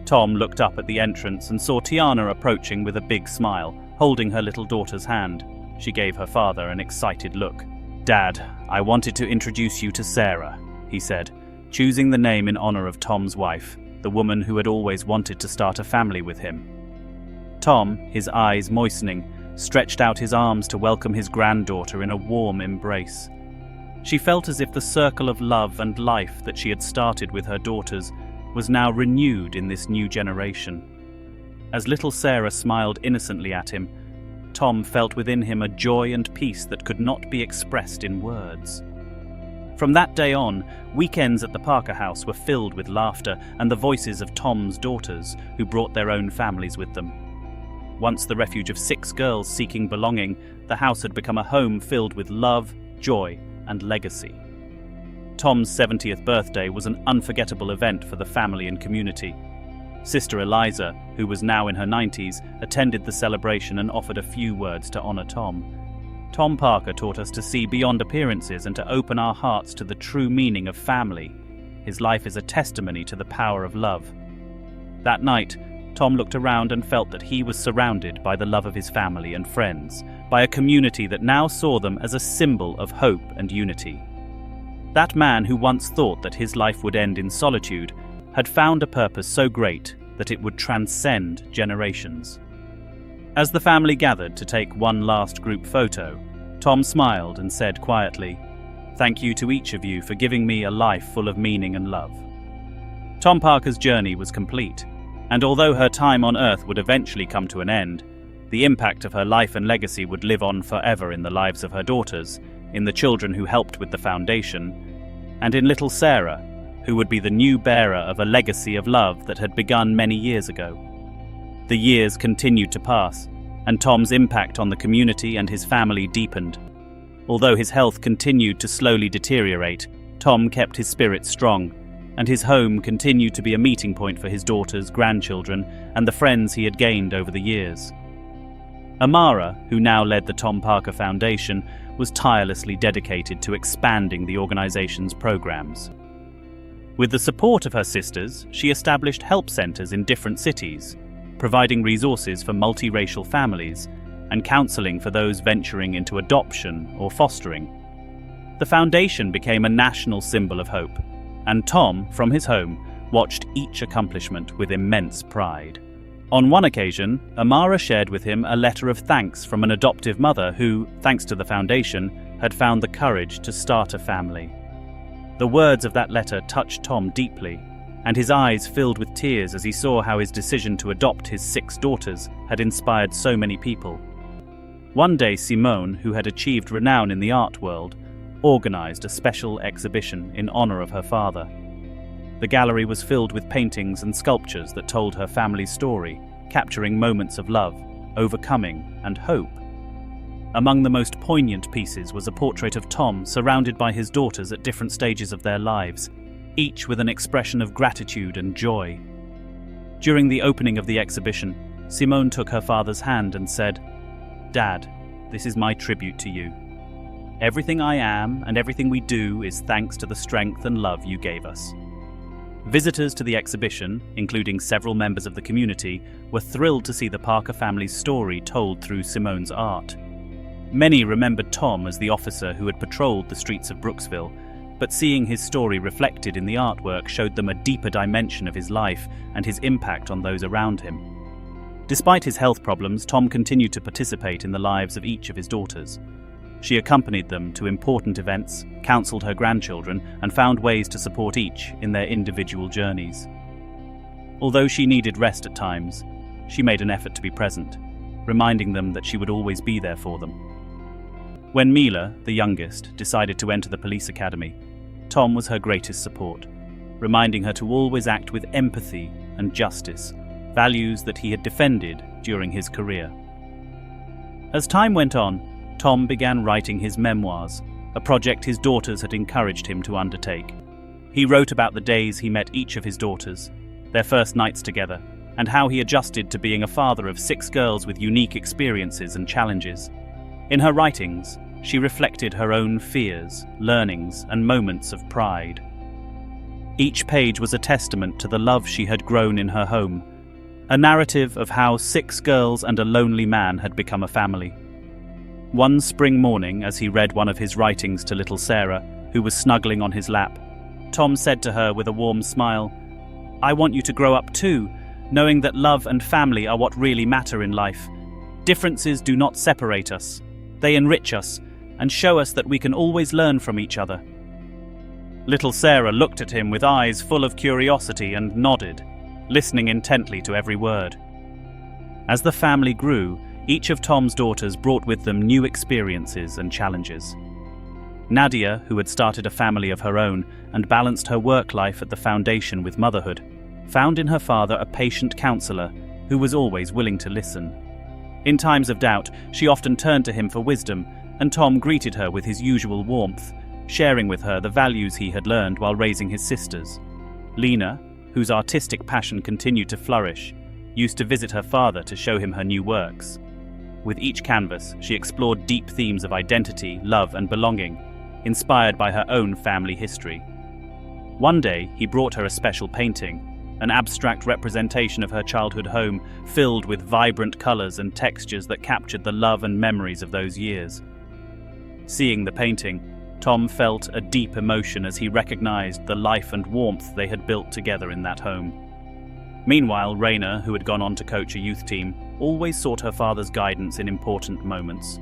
Tom looked up at the entrance and saw Tiana approaching with a big smile, holding her little daughter's hand. She gave her father an excited look. "Dad, I wanted to introduce you to Sarah," he said, choosing the name in honor of Tom's wife, the woman who had always wanted to start a family with him. Tom, his eyes moistening, stretched out his arms to welcome his granddaughter in a warm embrace. She felt as if the circle of love and life that she had started with her daughters was now renewed in this new generation. As little Sarah smiled innocently at him, Tom felt within him a joy and peace that could not be expressed in words. From that day on, weekends at the Parker house were filled with laughter and the voices of Tom's daughters, who brought their own families with them. Once the refuge of 6 girls seeking belonging, the house had become a home filled with love, joy, and legacy. Tom's 70th birthday was an unforgettable event for the family and community. Sister Eliza, who was now in her 90s, attended the celebration and offered a few words to honor Tom. Tom Parker taught us to see beyond appearances and to open our hearts to the true meaning of family. His life is a testimony to the power of love. That night, Tom looked around and felt that he was surrounded by the love of his family and friends, by a community that now saw them as a symbol of hope and unity. That man who once thought that his life would end in solitude had found a purpose so great that it would transcend generations. As the family gathered to take one last group photo, Tom smiled and said quietly, "Thank you to each of you for giving me a life full of meaning and love." Tom Parker's journey was complete, and although her time on Earth would eventually come to an end, the impact of her life and legacy would live on forever in the lives of her daughters, in the children who helped with the foundation, and in little Sarah, who would be the new bearer of a legacy of love that had begun many years ago. The years continued to pass, and Tom's impact on the community and his family deepened. Although his health continued to slowly deteriorate, Tom kept his spirit strong, and his home continued to be a meeting point for his daughters, grandchildren, and the friends he had gained over the years. Amara, who now led the Tom Parker Foundation, was tirelessly dedicated to expanding the organization's programs. With the support of her sisters, she established help centers in different cities, providing resources for multiracial families and counseling for those venturing into adoption or fostering. The foundation became a national symbol of hope, and Tom, from his home, watched each accomplishment with immense pride. On one occasion, Amara shared with him a letter of thanks from an adoptive mother who, thanks to the foundation, had found the courage to start a family. The words of that letter touched Tom deeply, and his eyes filled with tears as he saw how his decision to adopt his 6 daughters had inspired so many people. One day, Simone, who had achieved renown in the art world, organized a special exhibition in honor of her father. The gallery was filled with paintings and sculptures that told her family's story, capturing moments of love, overcoming, and hope. Among the most poignant pieces was a portrait of Tom surrounded by his daughters at different stages of their lives, each with an expression of gratitude and joy. During the opening of the exhibition, Simone took her father's hand and said, "Dad, this is my tribute to you. Everything I am and everything we do is thanks to the strength and love you gave us." Visitors to the exhibition, including several members of the community, were thrilled to see the Parker family's story told through Simone's art. Many remembered Tom as the officer who had patrolled the streets of Brooksville, but seeing his story reflected in the artwork showed them a deeper dimension of his life and his impact on those around him. Despite his health problems, Tom continued to participate in the lives of each of his daughters. She accompanied them to important events, counseled her grandchildren, and found ways to support each in their individual journeys. Although she needed rest at times, she made an effort to be present, reminding them that she would always be there for them. When Mila, the youngest, decided to enter the police academy, Tom was her greatest support, reminding her to always act with empathy and justice, values that he had defended during his career. As time went on, Tom began writing his memoirs, a project his daughters had encouraged him to undertake. He wrote about the days he met each of his daughters, their first nights together, and how he adjusted to being a father of 6 girls with unique experiences and challenges. In her writings, she reflected her own fears, learnings, and moments of pride. Each page was a testament to the love she had grown in her home, a narrative of how 6 girls and a lonely man had become a family. One spring morning, as he read one of his writings to little Sarah, who was snuggling on his lap, Tom said to her with a warm smile, "I want you to grow up too, knowing that love and family are what really matter in life. Differences do not separate us. They enrich us and show us that we can always learn from each other." Little Sarah looked at him with eyes full of curiosity and nodded, listening intently to every word. As the family grew, each of Tom's daughters brought with them new experiences and challenges. Nadia, who had started a family of her own and balanced her work life at the foundation with motherhood, found in her father a patient counselor who was always willing to listen. In times of doubt, she often turned to him for wisdom, and Tom greeted her with his usual warmth, sharing with her the values he had learned while raising his sisters. Lina, whose artistic passion continued to flourish, used to visit her father to show him her new works. With each canvas, she explored deep themes of identity, love, and belonging, inspired by her own family history. One day, he brought her a special painting, an abstract representation of her childhood home filled with vibrant colors and textures that captured the love and memories of those years. Seeing the painting, Tom felt a deep emotion as he recognized the life and warmth they had built together in that home. Meanwhile, Raina, who had gone on to coach a youth team, always sought her father's guidance in important moments.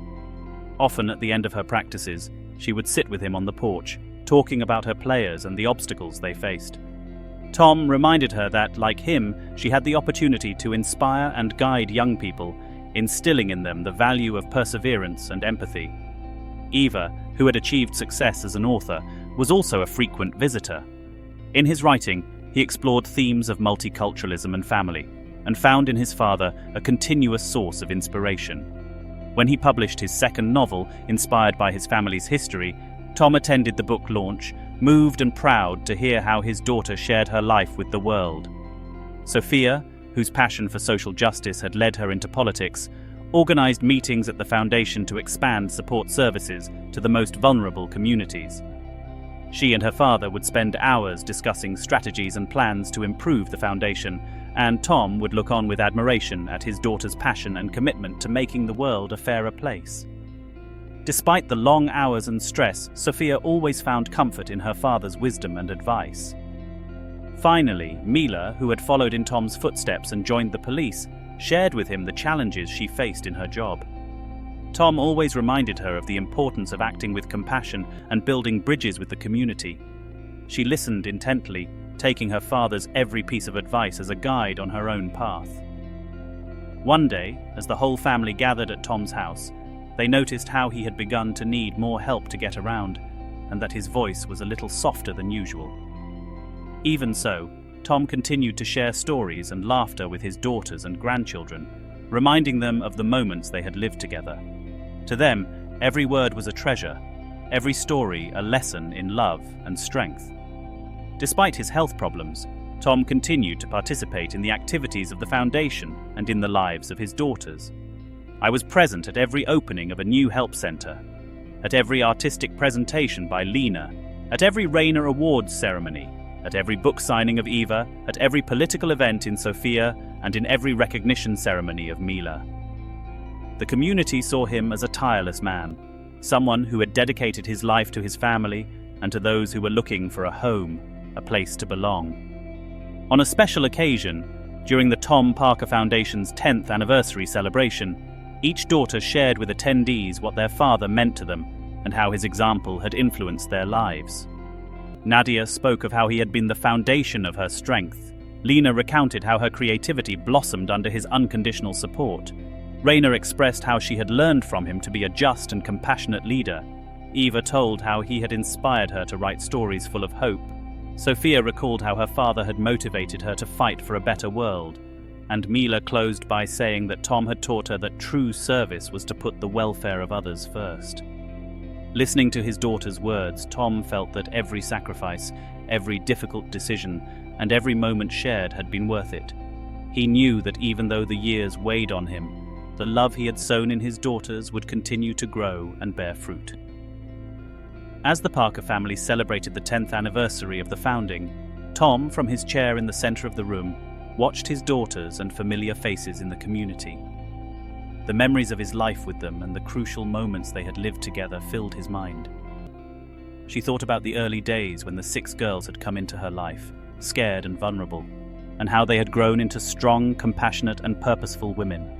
Often at the end of her practices, she would sit with him on the porch, talking about her players and the obstacles they faced. Tom reminded her that, like him, she had the opportunity to inspire and guide young people, instilling in them the value of perseverance and empathy. Eva, who had achieved success as an author, was also a frequent visitor. In his writing, he explored themes of multiculturalism and family, and found in his father a continuous source of inspiration. When he published his second novel, inspired by his family's history, Tom attended the book launch, moved and proud to hear how his daughter shared her life with the world. Sofia, whose passion for social justice had led her into politics, organized meetings at the foundation to expand support services to the most vulnerable communities. She and her father would spend hours discussing strategies and plans to improve the foundation, and Tom would look on with admiration at his daughter's passion and commitment to making the world a fairer place. Despite the long hours and stress, Sofia always found comfort in her father's wisdom and advice. Finally, Mila, who had followed in Tom's footsteps and joined the police, shared with him the challenges she faced in her job. Tom always reminded her of the importance of acting with compassion and building bridges with the community. She listened intently, taking her father's every piece of advice as a guide on her own path. One day, as the whole family gathered at Tom's house, they noticed how he had begun to need more help to get around, and that his voice was a little softer than usual. Even so, Tom continued to share stories and laughter with his daughters and grandchildren, reminding them of the moments they had lived together. To them, every word was a treasure, every story a lesson in love and strength. Despite his health problems, Tom continued to participate in the activities of the foundation and in the lives of his daughters. I was present at every opening of a new help center, at every artistic presentation by Lina, at every Raina Awards ceremony, at every book signing of Eva, at every political event in Sofia, and in every recognition ceremony of Mila. The community saw him as a tireless man, someone who had dedicated his life to his family and to those who were looking for a home, a place to belong. On a special occasion, during the Tom Parker Foundation's 10th anniversary celebration, each daughter shared with attendees what their father meant to them and how his example had influenced their lives. Nadia spoke of how he had been the foundation of her strength. Lina recounted how her creativity blossomed under his unconditional support. Raina expressed how she had learned from him to be a just and compassionate leader. Eva told how he had inspired her to write stories full of hope. Sofia recalled how her father had motivated her to fight for a better world. And Mila closed by saying that Tom had taught her that true service was to put the welfare of others first. Listening to his daughter's words, Tom felt that every sacrifice, every difficult decision, and every moment shared had been worth it. He knew that even though the years weighed on him, the love he had sown in his daughters would continue to grow and bear fruit. As the Parker family celebrated the 10th anniversary of the founding, Tom, from his chair in the center of the room, watched his daughters and familiar faces in the community. The memories of his life with them and the crucial moments they had lived together filled his mind. She thought about the early days when the 6 girls had come into her life, scared and vulnerable, and how they had grown into strong, compassionate, and purposeful women.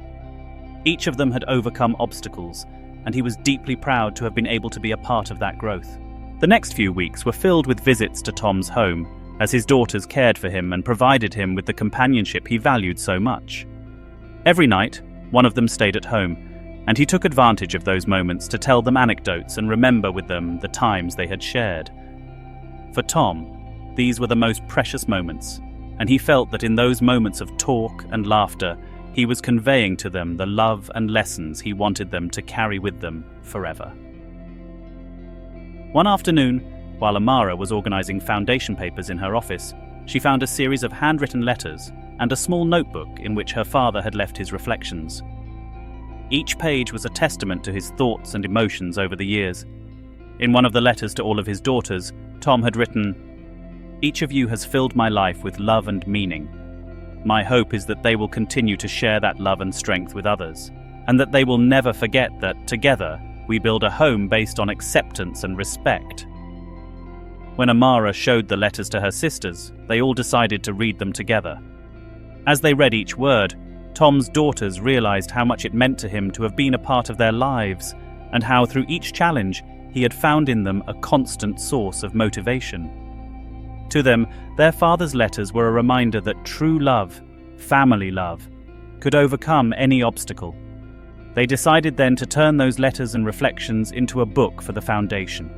Each of them had overcome obstacles, and he was deeply proud to have been able to be a part of that growth. The next few weeks were filled with visits to Tom's home, as his daughters cared for him and provided him with the companionship he valued so much. Every night, one of them stayed at home, and he took advantage of those moments to tell them anecdotes and remember with them the times they had shared. For Tom, these were the most precious moments, and he felt that in those moments of talk and laughter, He was conveying to them the love and lessons he wanted them to carry with them forever. One afternoon, while Amara was organizing foundation papers in her office, she found a series of handwritten letters and a small notebook in which her father had left his reflections. Each page was a testament to his thoughts and emotions over the years. In one of the letters to all of his daughters, Tom had written, "Each of you has filled my life with love and meaning. My hope is that they will continue to share that love and strength with others, and that they will never forget that, together, we build a home based on acceptance and respect." When Amara showed the letters to her sisters, they all decided to read them together. As they read each word, Tom's daughters realized how much it meant to him to have been a part of their lives, and how through each challenge he had found in them a constant source of motivation. To them, their father's letters were a reminder that true love, family love, could overcome any obstacle. They decided then to turn those letters and reflections into a book for the foundation,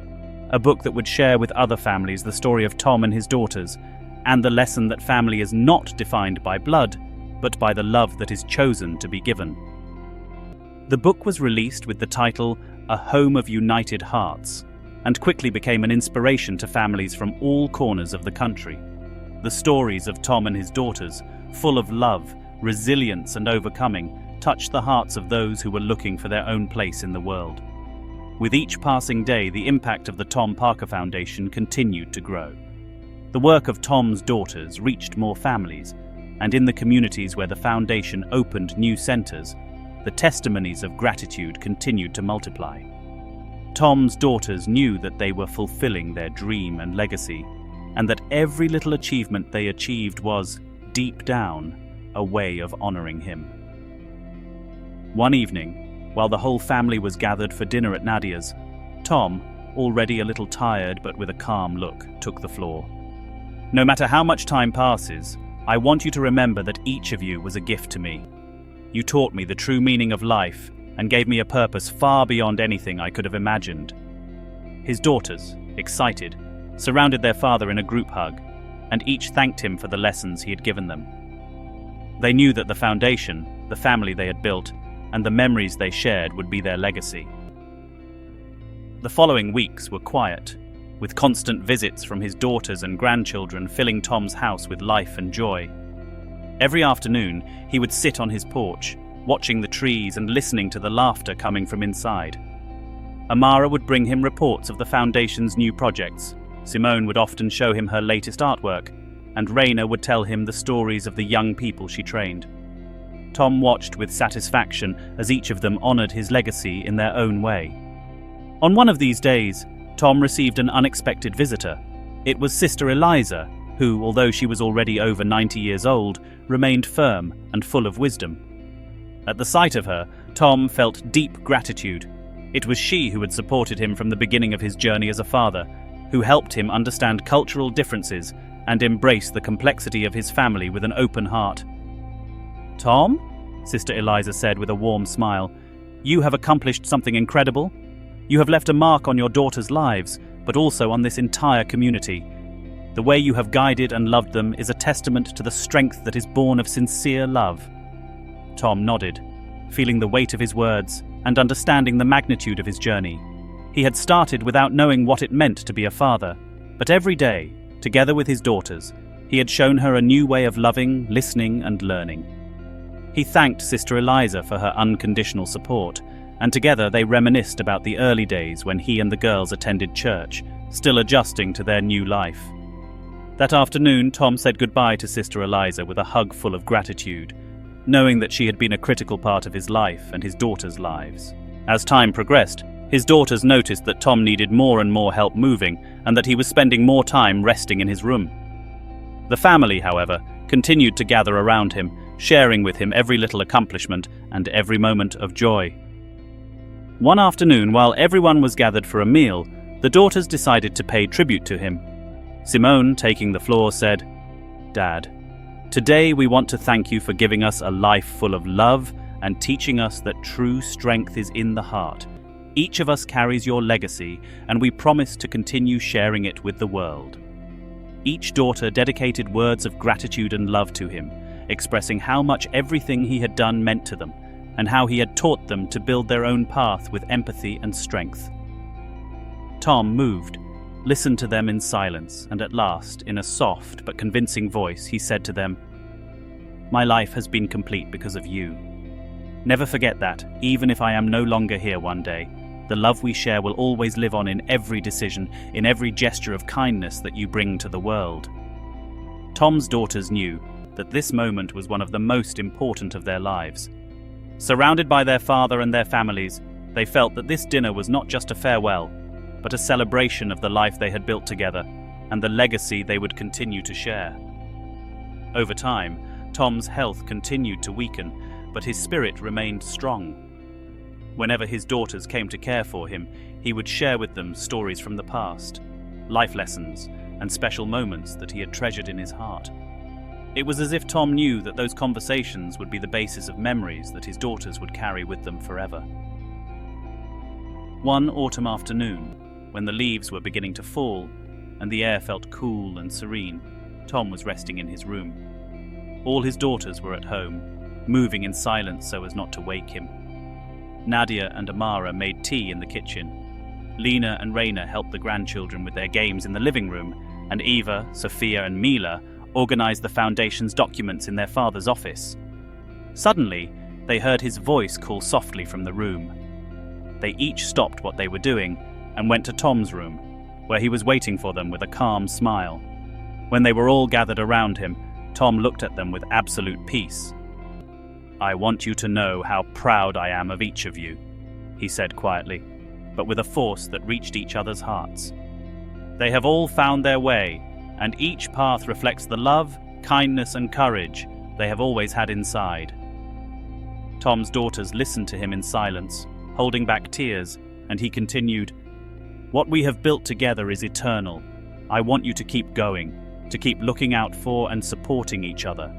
a book that would share with other families the story of Tom and his daughters, and the lesson that family is not defined by blood, but by the love that is chosen to be given. The book was released with the title A Home of United Hearts, and quickly became an inspiration to families from all corners of the country. The stories of Tom and his daughters, full of love, resilience and overcoming, touched the hearts of those who were looking for their own place in the world. With each passing day, the impact of the Tom Parker Foundation continued to grow. The work of Tom's daughters reached more families, and in the communities where the foundation opened new centers, the testimonies of gratitude continued to multiply. Tom's daughters knew that they were fulfilling their dream and legacy, and that every little achievement they achieved was, deep down, a way of honoring him. One evening, while the whole family was gathered for dinner at Nadia's, Tom, already a little tired but with a calm look, took the floor. "No matter how much time passes, I want you to remember that each of you was a gift to me. You taught me the true meaning of life and gave me a purpose far beyond anything I could have imagined." His daughters, excited, surrounded their father in a group hug, and each thanked him for the lessons he had given them. They knew that the foundation, the family they had built, and the memories they shared would be their legacy. The following weeks were quiet, with constant visits from his daughters and grandchildren filling Tom's house with life and joy. Every afternoon, he would sit on his porch, watching the trees and listening to the laughter coming from inside. Amara would bring him reports of the foundation's new projects. Simone would often show him her latest artwork, and Raina would tell him the stories of the young people she trained. Tom watched with satisfaction as each of them honored his legacy in their own way. On one of these days, Tom received an unexpected visitor. It was Sister Eliza, who, although she was already over 90 years old, remained firm and full of wisdom. At the sight of her, Tom felt deep gratitude. It was she who had supported him from the beginning of his journey as a father, who helped him understand cultural differences and embrace the complexity of his family with an open heart. "Tom," Sister Eliza said with a warm smile, "you have accomplished something incredible. You have left a mark on your daughters' lives, but also on this entire community. The way you have guided and loved them is a testament to the strength that is born of sincere love." Tom nodded, feeling the weight of his words and understanding the magnitude of his journey. He had started without knowing what it meant to be a father, but every day, together with his daughters, he had shown her a new way of loving, listening, and learning. He thanked Sister Eliza for her unconditional support, and together they reminisced about the early days when he and the girls attended church, still adjusting to their new life. That afternoon, Tom said goodbye to Sister Eliza with a hug full of gratitude, knowing that she had been a critical part of his life and his daughters' lives. As time progressed, his daughters noticed that Tom needed more and more help moving, and that he was spending more time resting in his room. The family, however, continued to gather around him, sharing with him every little accomplishment and every moment of joy. One afternoon, while everyone was gathered for a meal, the daughters decided to pay tribute to him. Simone, taking the floor, said, "Dad, today we want to thank you for giving us a life full of love and teaching us that true strength is in the heart. Each of us carries your legacy, and we promise to continue sharing it with the world." Each daughter dedicated words of gratitude and love to him, expressing how much everything he had done meant to them, and how he had taught them to build their own path with empathy and strength. Tom, moved, listened to them in silence, and at last, in a soft but convincing voice, he said to them, "My life has been complete because of you. Never forget that, even if I am no longer here one day, the love we share will always live on in every decision, in every gesture of kindness that you bring to the world." Tom's daughters knew that this moment was one of the most important of their lives. Surrounded by their father and their families, they felt that this dinner was not just a farewell, but a celebration of the life they had built together and the legacy they would continue to share. Over time, Tom's health continued to weaken, but his spirit remained strong. Whenever his daughters came to care for him, he would share with them stories from the past, life lessons, and special moments that he had treasured in his heart. It was as if Tom knew that those conversations would be the basis of memories that his daughters would carry with them forever. One autumn afternoon, when the leaves were beginning to fall and the air felt cool and serene, Tom was resting in his room. All his daughters were at home, moving in silence so as not to wake him. Nadia and Amara made tea in the kitchen. Lina and Raina helped the grandchildren with their games in the living room, and Eva, Sofia and Mila organized the foundation's documents in their father's office. Suddenly, they heard his voice call softly from the room. They each stopped what they were doing and went to Tom's room, where he was waiting for them with a calm smile. When they were all gathered around him, Tom looked at them with absolute peace. "I want you to know how proud I am of each of you," he said quietly, but with a force that reached each other's hearts. "They have all found their way, and each path reflects the love, kindness, and courage they have always had inside." Tom's daughters listened to him in silence, holding back tears, and he continued, "What we have built together is eternal. I want you to keep going, to keep looking out for and supporting each other.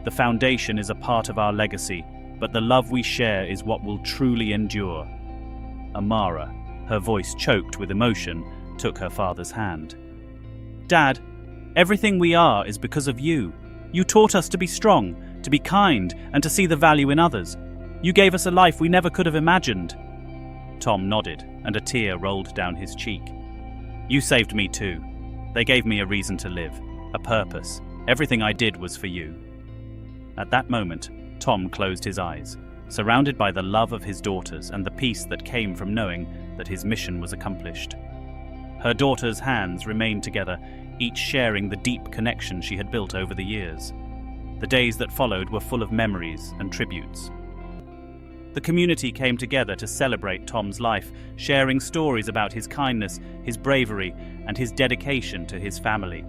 The foundation is a part of our legacy, but the love we share is what will truly endure." Amara, her voice choked with emotion, took her father's hand. "Dad, everything we are is because of you. You taught us to be strong, to be kind, and to see the value in others. You gave us a life we never could have imagined." Tom nodded, and a tear rolled down his cheek. "You saved me too. They gave me a reason to live, a purpose. Everything I did was for you." At that moment, Tom closed his eyes, surrounded by the love of his daughters and the peace that came from knowing that his mission was accomplished. Her daughters' hands remained together, each sharing the deep connection she had built over the years. The days that followed were full of memories and tributes. The community came together to celebrate Tom's life, sharing stories about his kindness, his bravery, and his dedication to his family.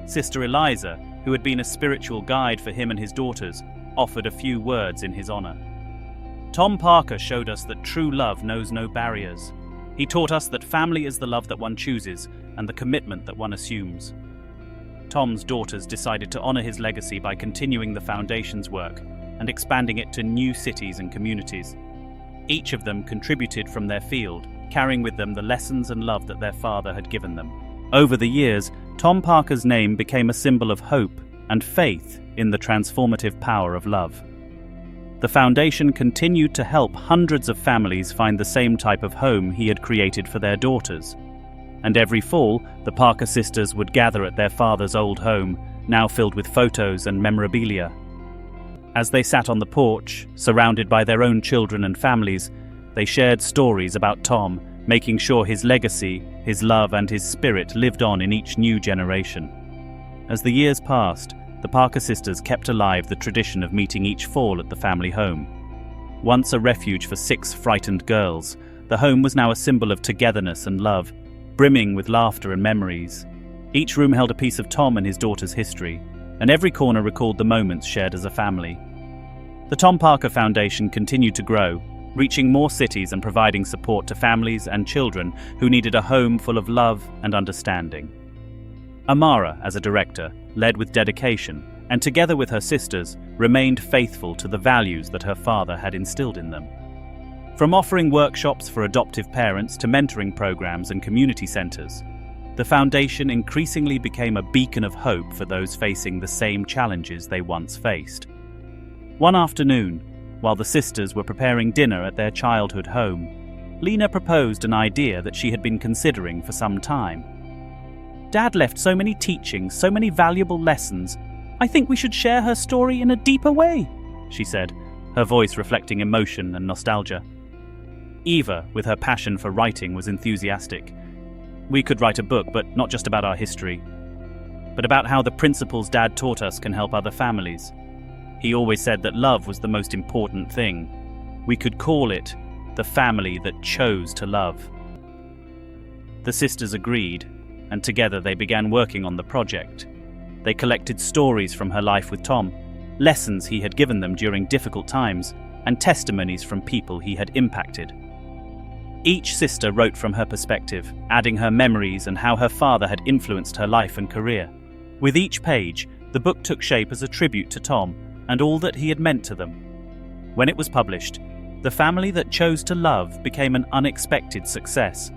Sister Eliza, who had been a spiritual guide for him and his daughters, offered a few words in his honor. Tom Parker showed us that true love knows no barriers. He taught us that family is the love that one chooses and the commitment that one assumes. Tom's daughters decided to honor his legacy by continuing the foundation's work and expanding it to new cities and communities. Each of them contributed from their field, carrying with them the lessons and love that their father had given them. Over the years, Tom Parker's name became a symbol of hope and faith in the transformative power of love. The foundation continued to help hundreds of families find the same type of home he had created for their daughters. And every fall, the Parker sisters would gather at their father's old home, now filled with photos and memorabilia. As they sat on the porch, surrounded by their own children and families, they shared stories about Tom, making sure his legacy, his love, and his spirit lived on in each new generation. As the years passed, the Parker sisters kept alive the tradition of meeting each fall at the family home. Once a refuge for 6 frightened girls, the home was now a symbol of togetherness and love, brimming with laughter and memories. Each room held a piece of Tom and his daughter's history, and every corner recalled the moments shared as a family. The Tom Parker Foundation continued to grow, reaching more cities and providing support to families and children who needed a home full of love and understanding. Amara, as a director, led with dedication, and together with her sisters, remained faithful to the values that her father had instilled in them. From offering workshops for adoptive parents to mentoring programs and community centers, The foundation increasingly became a beacon of hope for those facing the same challenges they once faced. One afternoon, while the sisters were preparing dinner at their childhood home, Lina proposed an idea that she had been considering for some time. "Dad left so many teachings, so many valuable lessons. I think we should share her story in a deeper way," she said, her voice reflecting emotion and nostalgia. Eva, with her passion for writing, was enthusiastic. "We could write a book, but not just about our history, but about how the principles Dad taught us can help other families. He always said that love was the most important thing. We could call it the family that chose to love." The sisters agreed, and together they began working on the project. They collected stories from her life with Tom, lessons he had given them during difficult times, and testimonies from people he had impacted. Each sister wrote from her perspective, adding her memories and how her father had influenced her life and career. With each page, the book took shape as a tribute to Tom and all that he had meant to them. When it was published, The Family That Chose to Love became an unexpected success.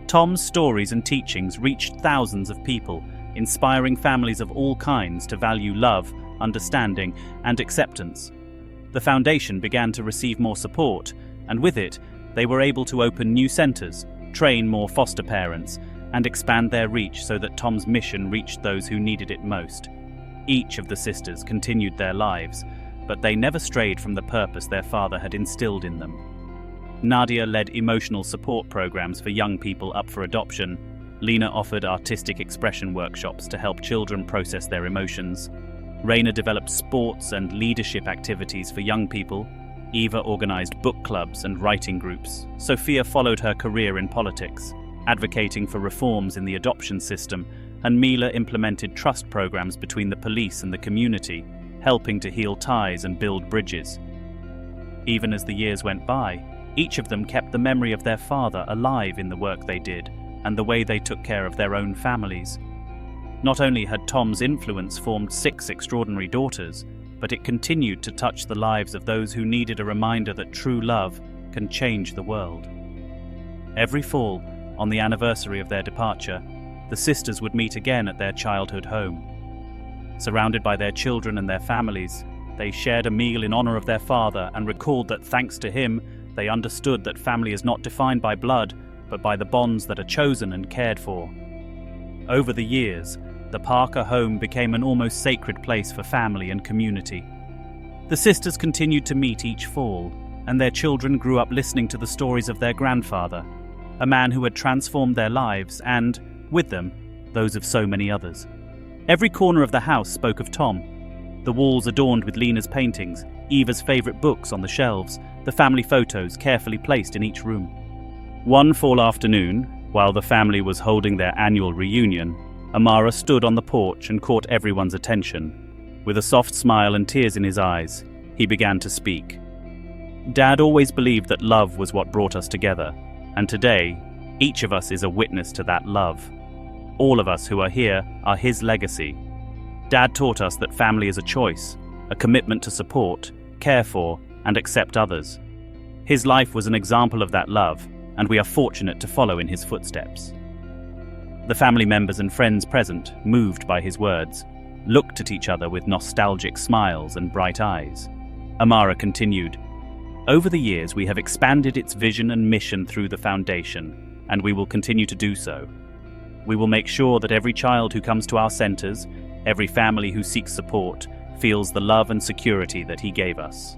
Tom's stories and teachings reached thousands of people, inspiring families of all kinds to value love, understanding, and acceptance. The foundation began to receive more support, and with it, they were able to open new centers, train more foster parents, and expand their reach so that Tom's mission reached those who needed it most. Each of the sisters continued their lives, but they never strayed from the purpose their father had instilled in them. Nadia led emotional support programs for young people up for adoption. Lina offered artistic expression workshops to help children process their emotions. Raina developed sports and leadership activities for young people. Eva organized book clubs and writing groups. Sofia followed her career in politics, advocating for reforms in the adoption system, and Mila implemented trust programs between the police and the community, helping to heal ties and build bridges. Even as the years went by, each of them kept the memory of their father alive in the work they did and the way they took care of their own families. Not only had Tom's influence formed 6 extraordinary daughters, but it continued to touch the lives of those who needed a reminder that true love can change the world. Every fall, on the anniversary of their departure, the sisters would meet again at their childhood home. Surrounded by their children and their families, they shared a meal in honor of their father and recalled that thanks to him, they understood that family is not defined by blood, but by the bonds that are chosen and cared for. Over the years, the Parker home became an almost sacred place for family and community. The sisters continued to meet each fall, and their children grew up listening to the stories of their grandfather, a man who had transformed their lives and, with them, those of so many others. Every corner of the house spoke of Tom. The walls adorned with Lina's paintings, Eva's favorite books on the shelves, the family photos carefully placed in each room. One fall afternoon, while the family was holding their annual reunion, Amara stood on the porch and caught everyone's attention. With a soft smile and tears in his eyes, he began to speak. "Dad always believed that love was what brought us together, and today, each of us is a witness to that love. All of us who are here are his legacy. Dad taught us that family is a choice, a commitment to support, care for, and accept others. His life was an example of that love, and we are fortunate to follow in his footsteps." The family members and friends present, moved by his words, looked at each other with nostalgic smiles and bright eyes. Amara continued, "Over the years, we have expanded its vision and mission through the foundation, and we will continue to do so. We will make sure that every child who comes to our centers, every family who seeks support, feels the love and security that he gave us."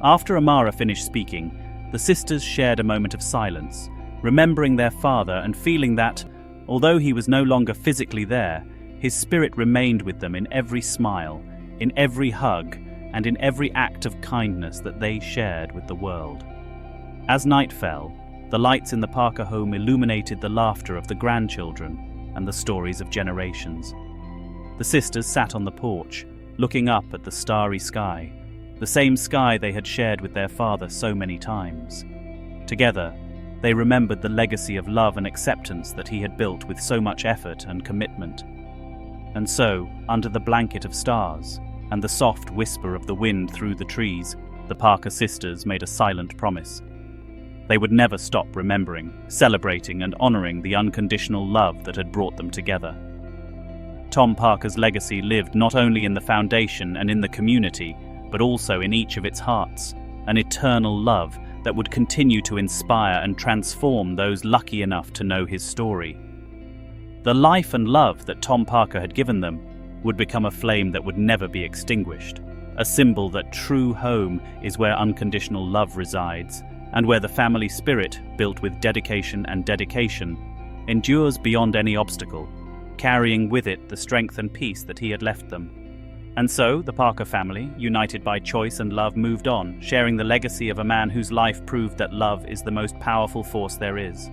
After Amara finished speaking, the sisters shared a moment of silence, remembering their father and feeling that, although he was no longer physically there, his spirit remained with them in every smile, in every hug, and in every act of kindness that they shared with the world. As night fell, the lights in the Parker home illuminated the laughter of the grandchildren and the stories of generations. The sisters sat on the porch, looking up at the starry sky, the same sky they had shared with their father so many times. Together, they remembered the legacy of love and acceptance that he had built with so much effort and commitment. And so, under the blanket of stars and the soft whisper of the wind through the trees, the Parker sisters made a silent promise. They would never stop remembering, celebrating, and honoring the unconditional love that had brought them together. Tom Parker's legacy lived not only in the foundation and in the community, but also in each of its hearts, an eternal love that would continue to inspire and transform those lucky enough to know his story. The life and love that Tom Parker had given them would become a flame that would never be extinguished, a symbol that true home is where unconditional love resides, and where the family spirit, built with dedication and dedication, endures beyond any obstacle, carrying with it the strength and peace that he had left them. And so, the Parker family, united by choice and love, moved on, sharing the legacy of a man whose life proved that love is the most powerful force there is.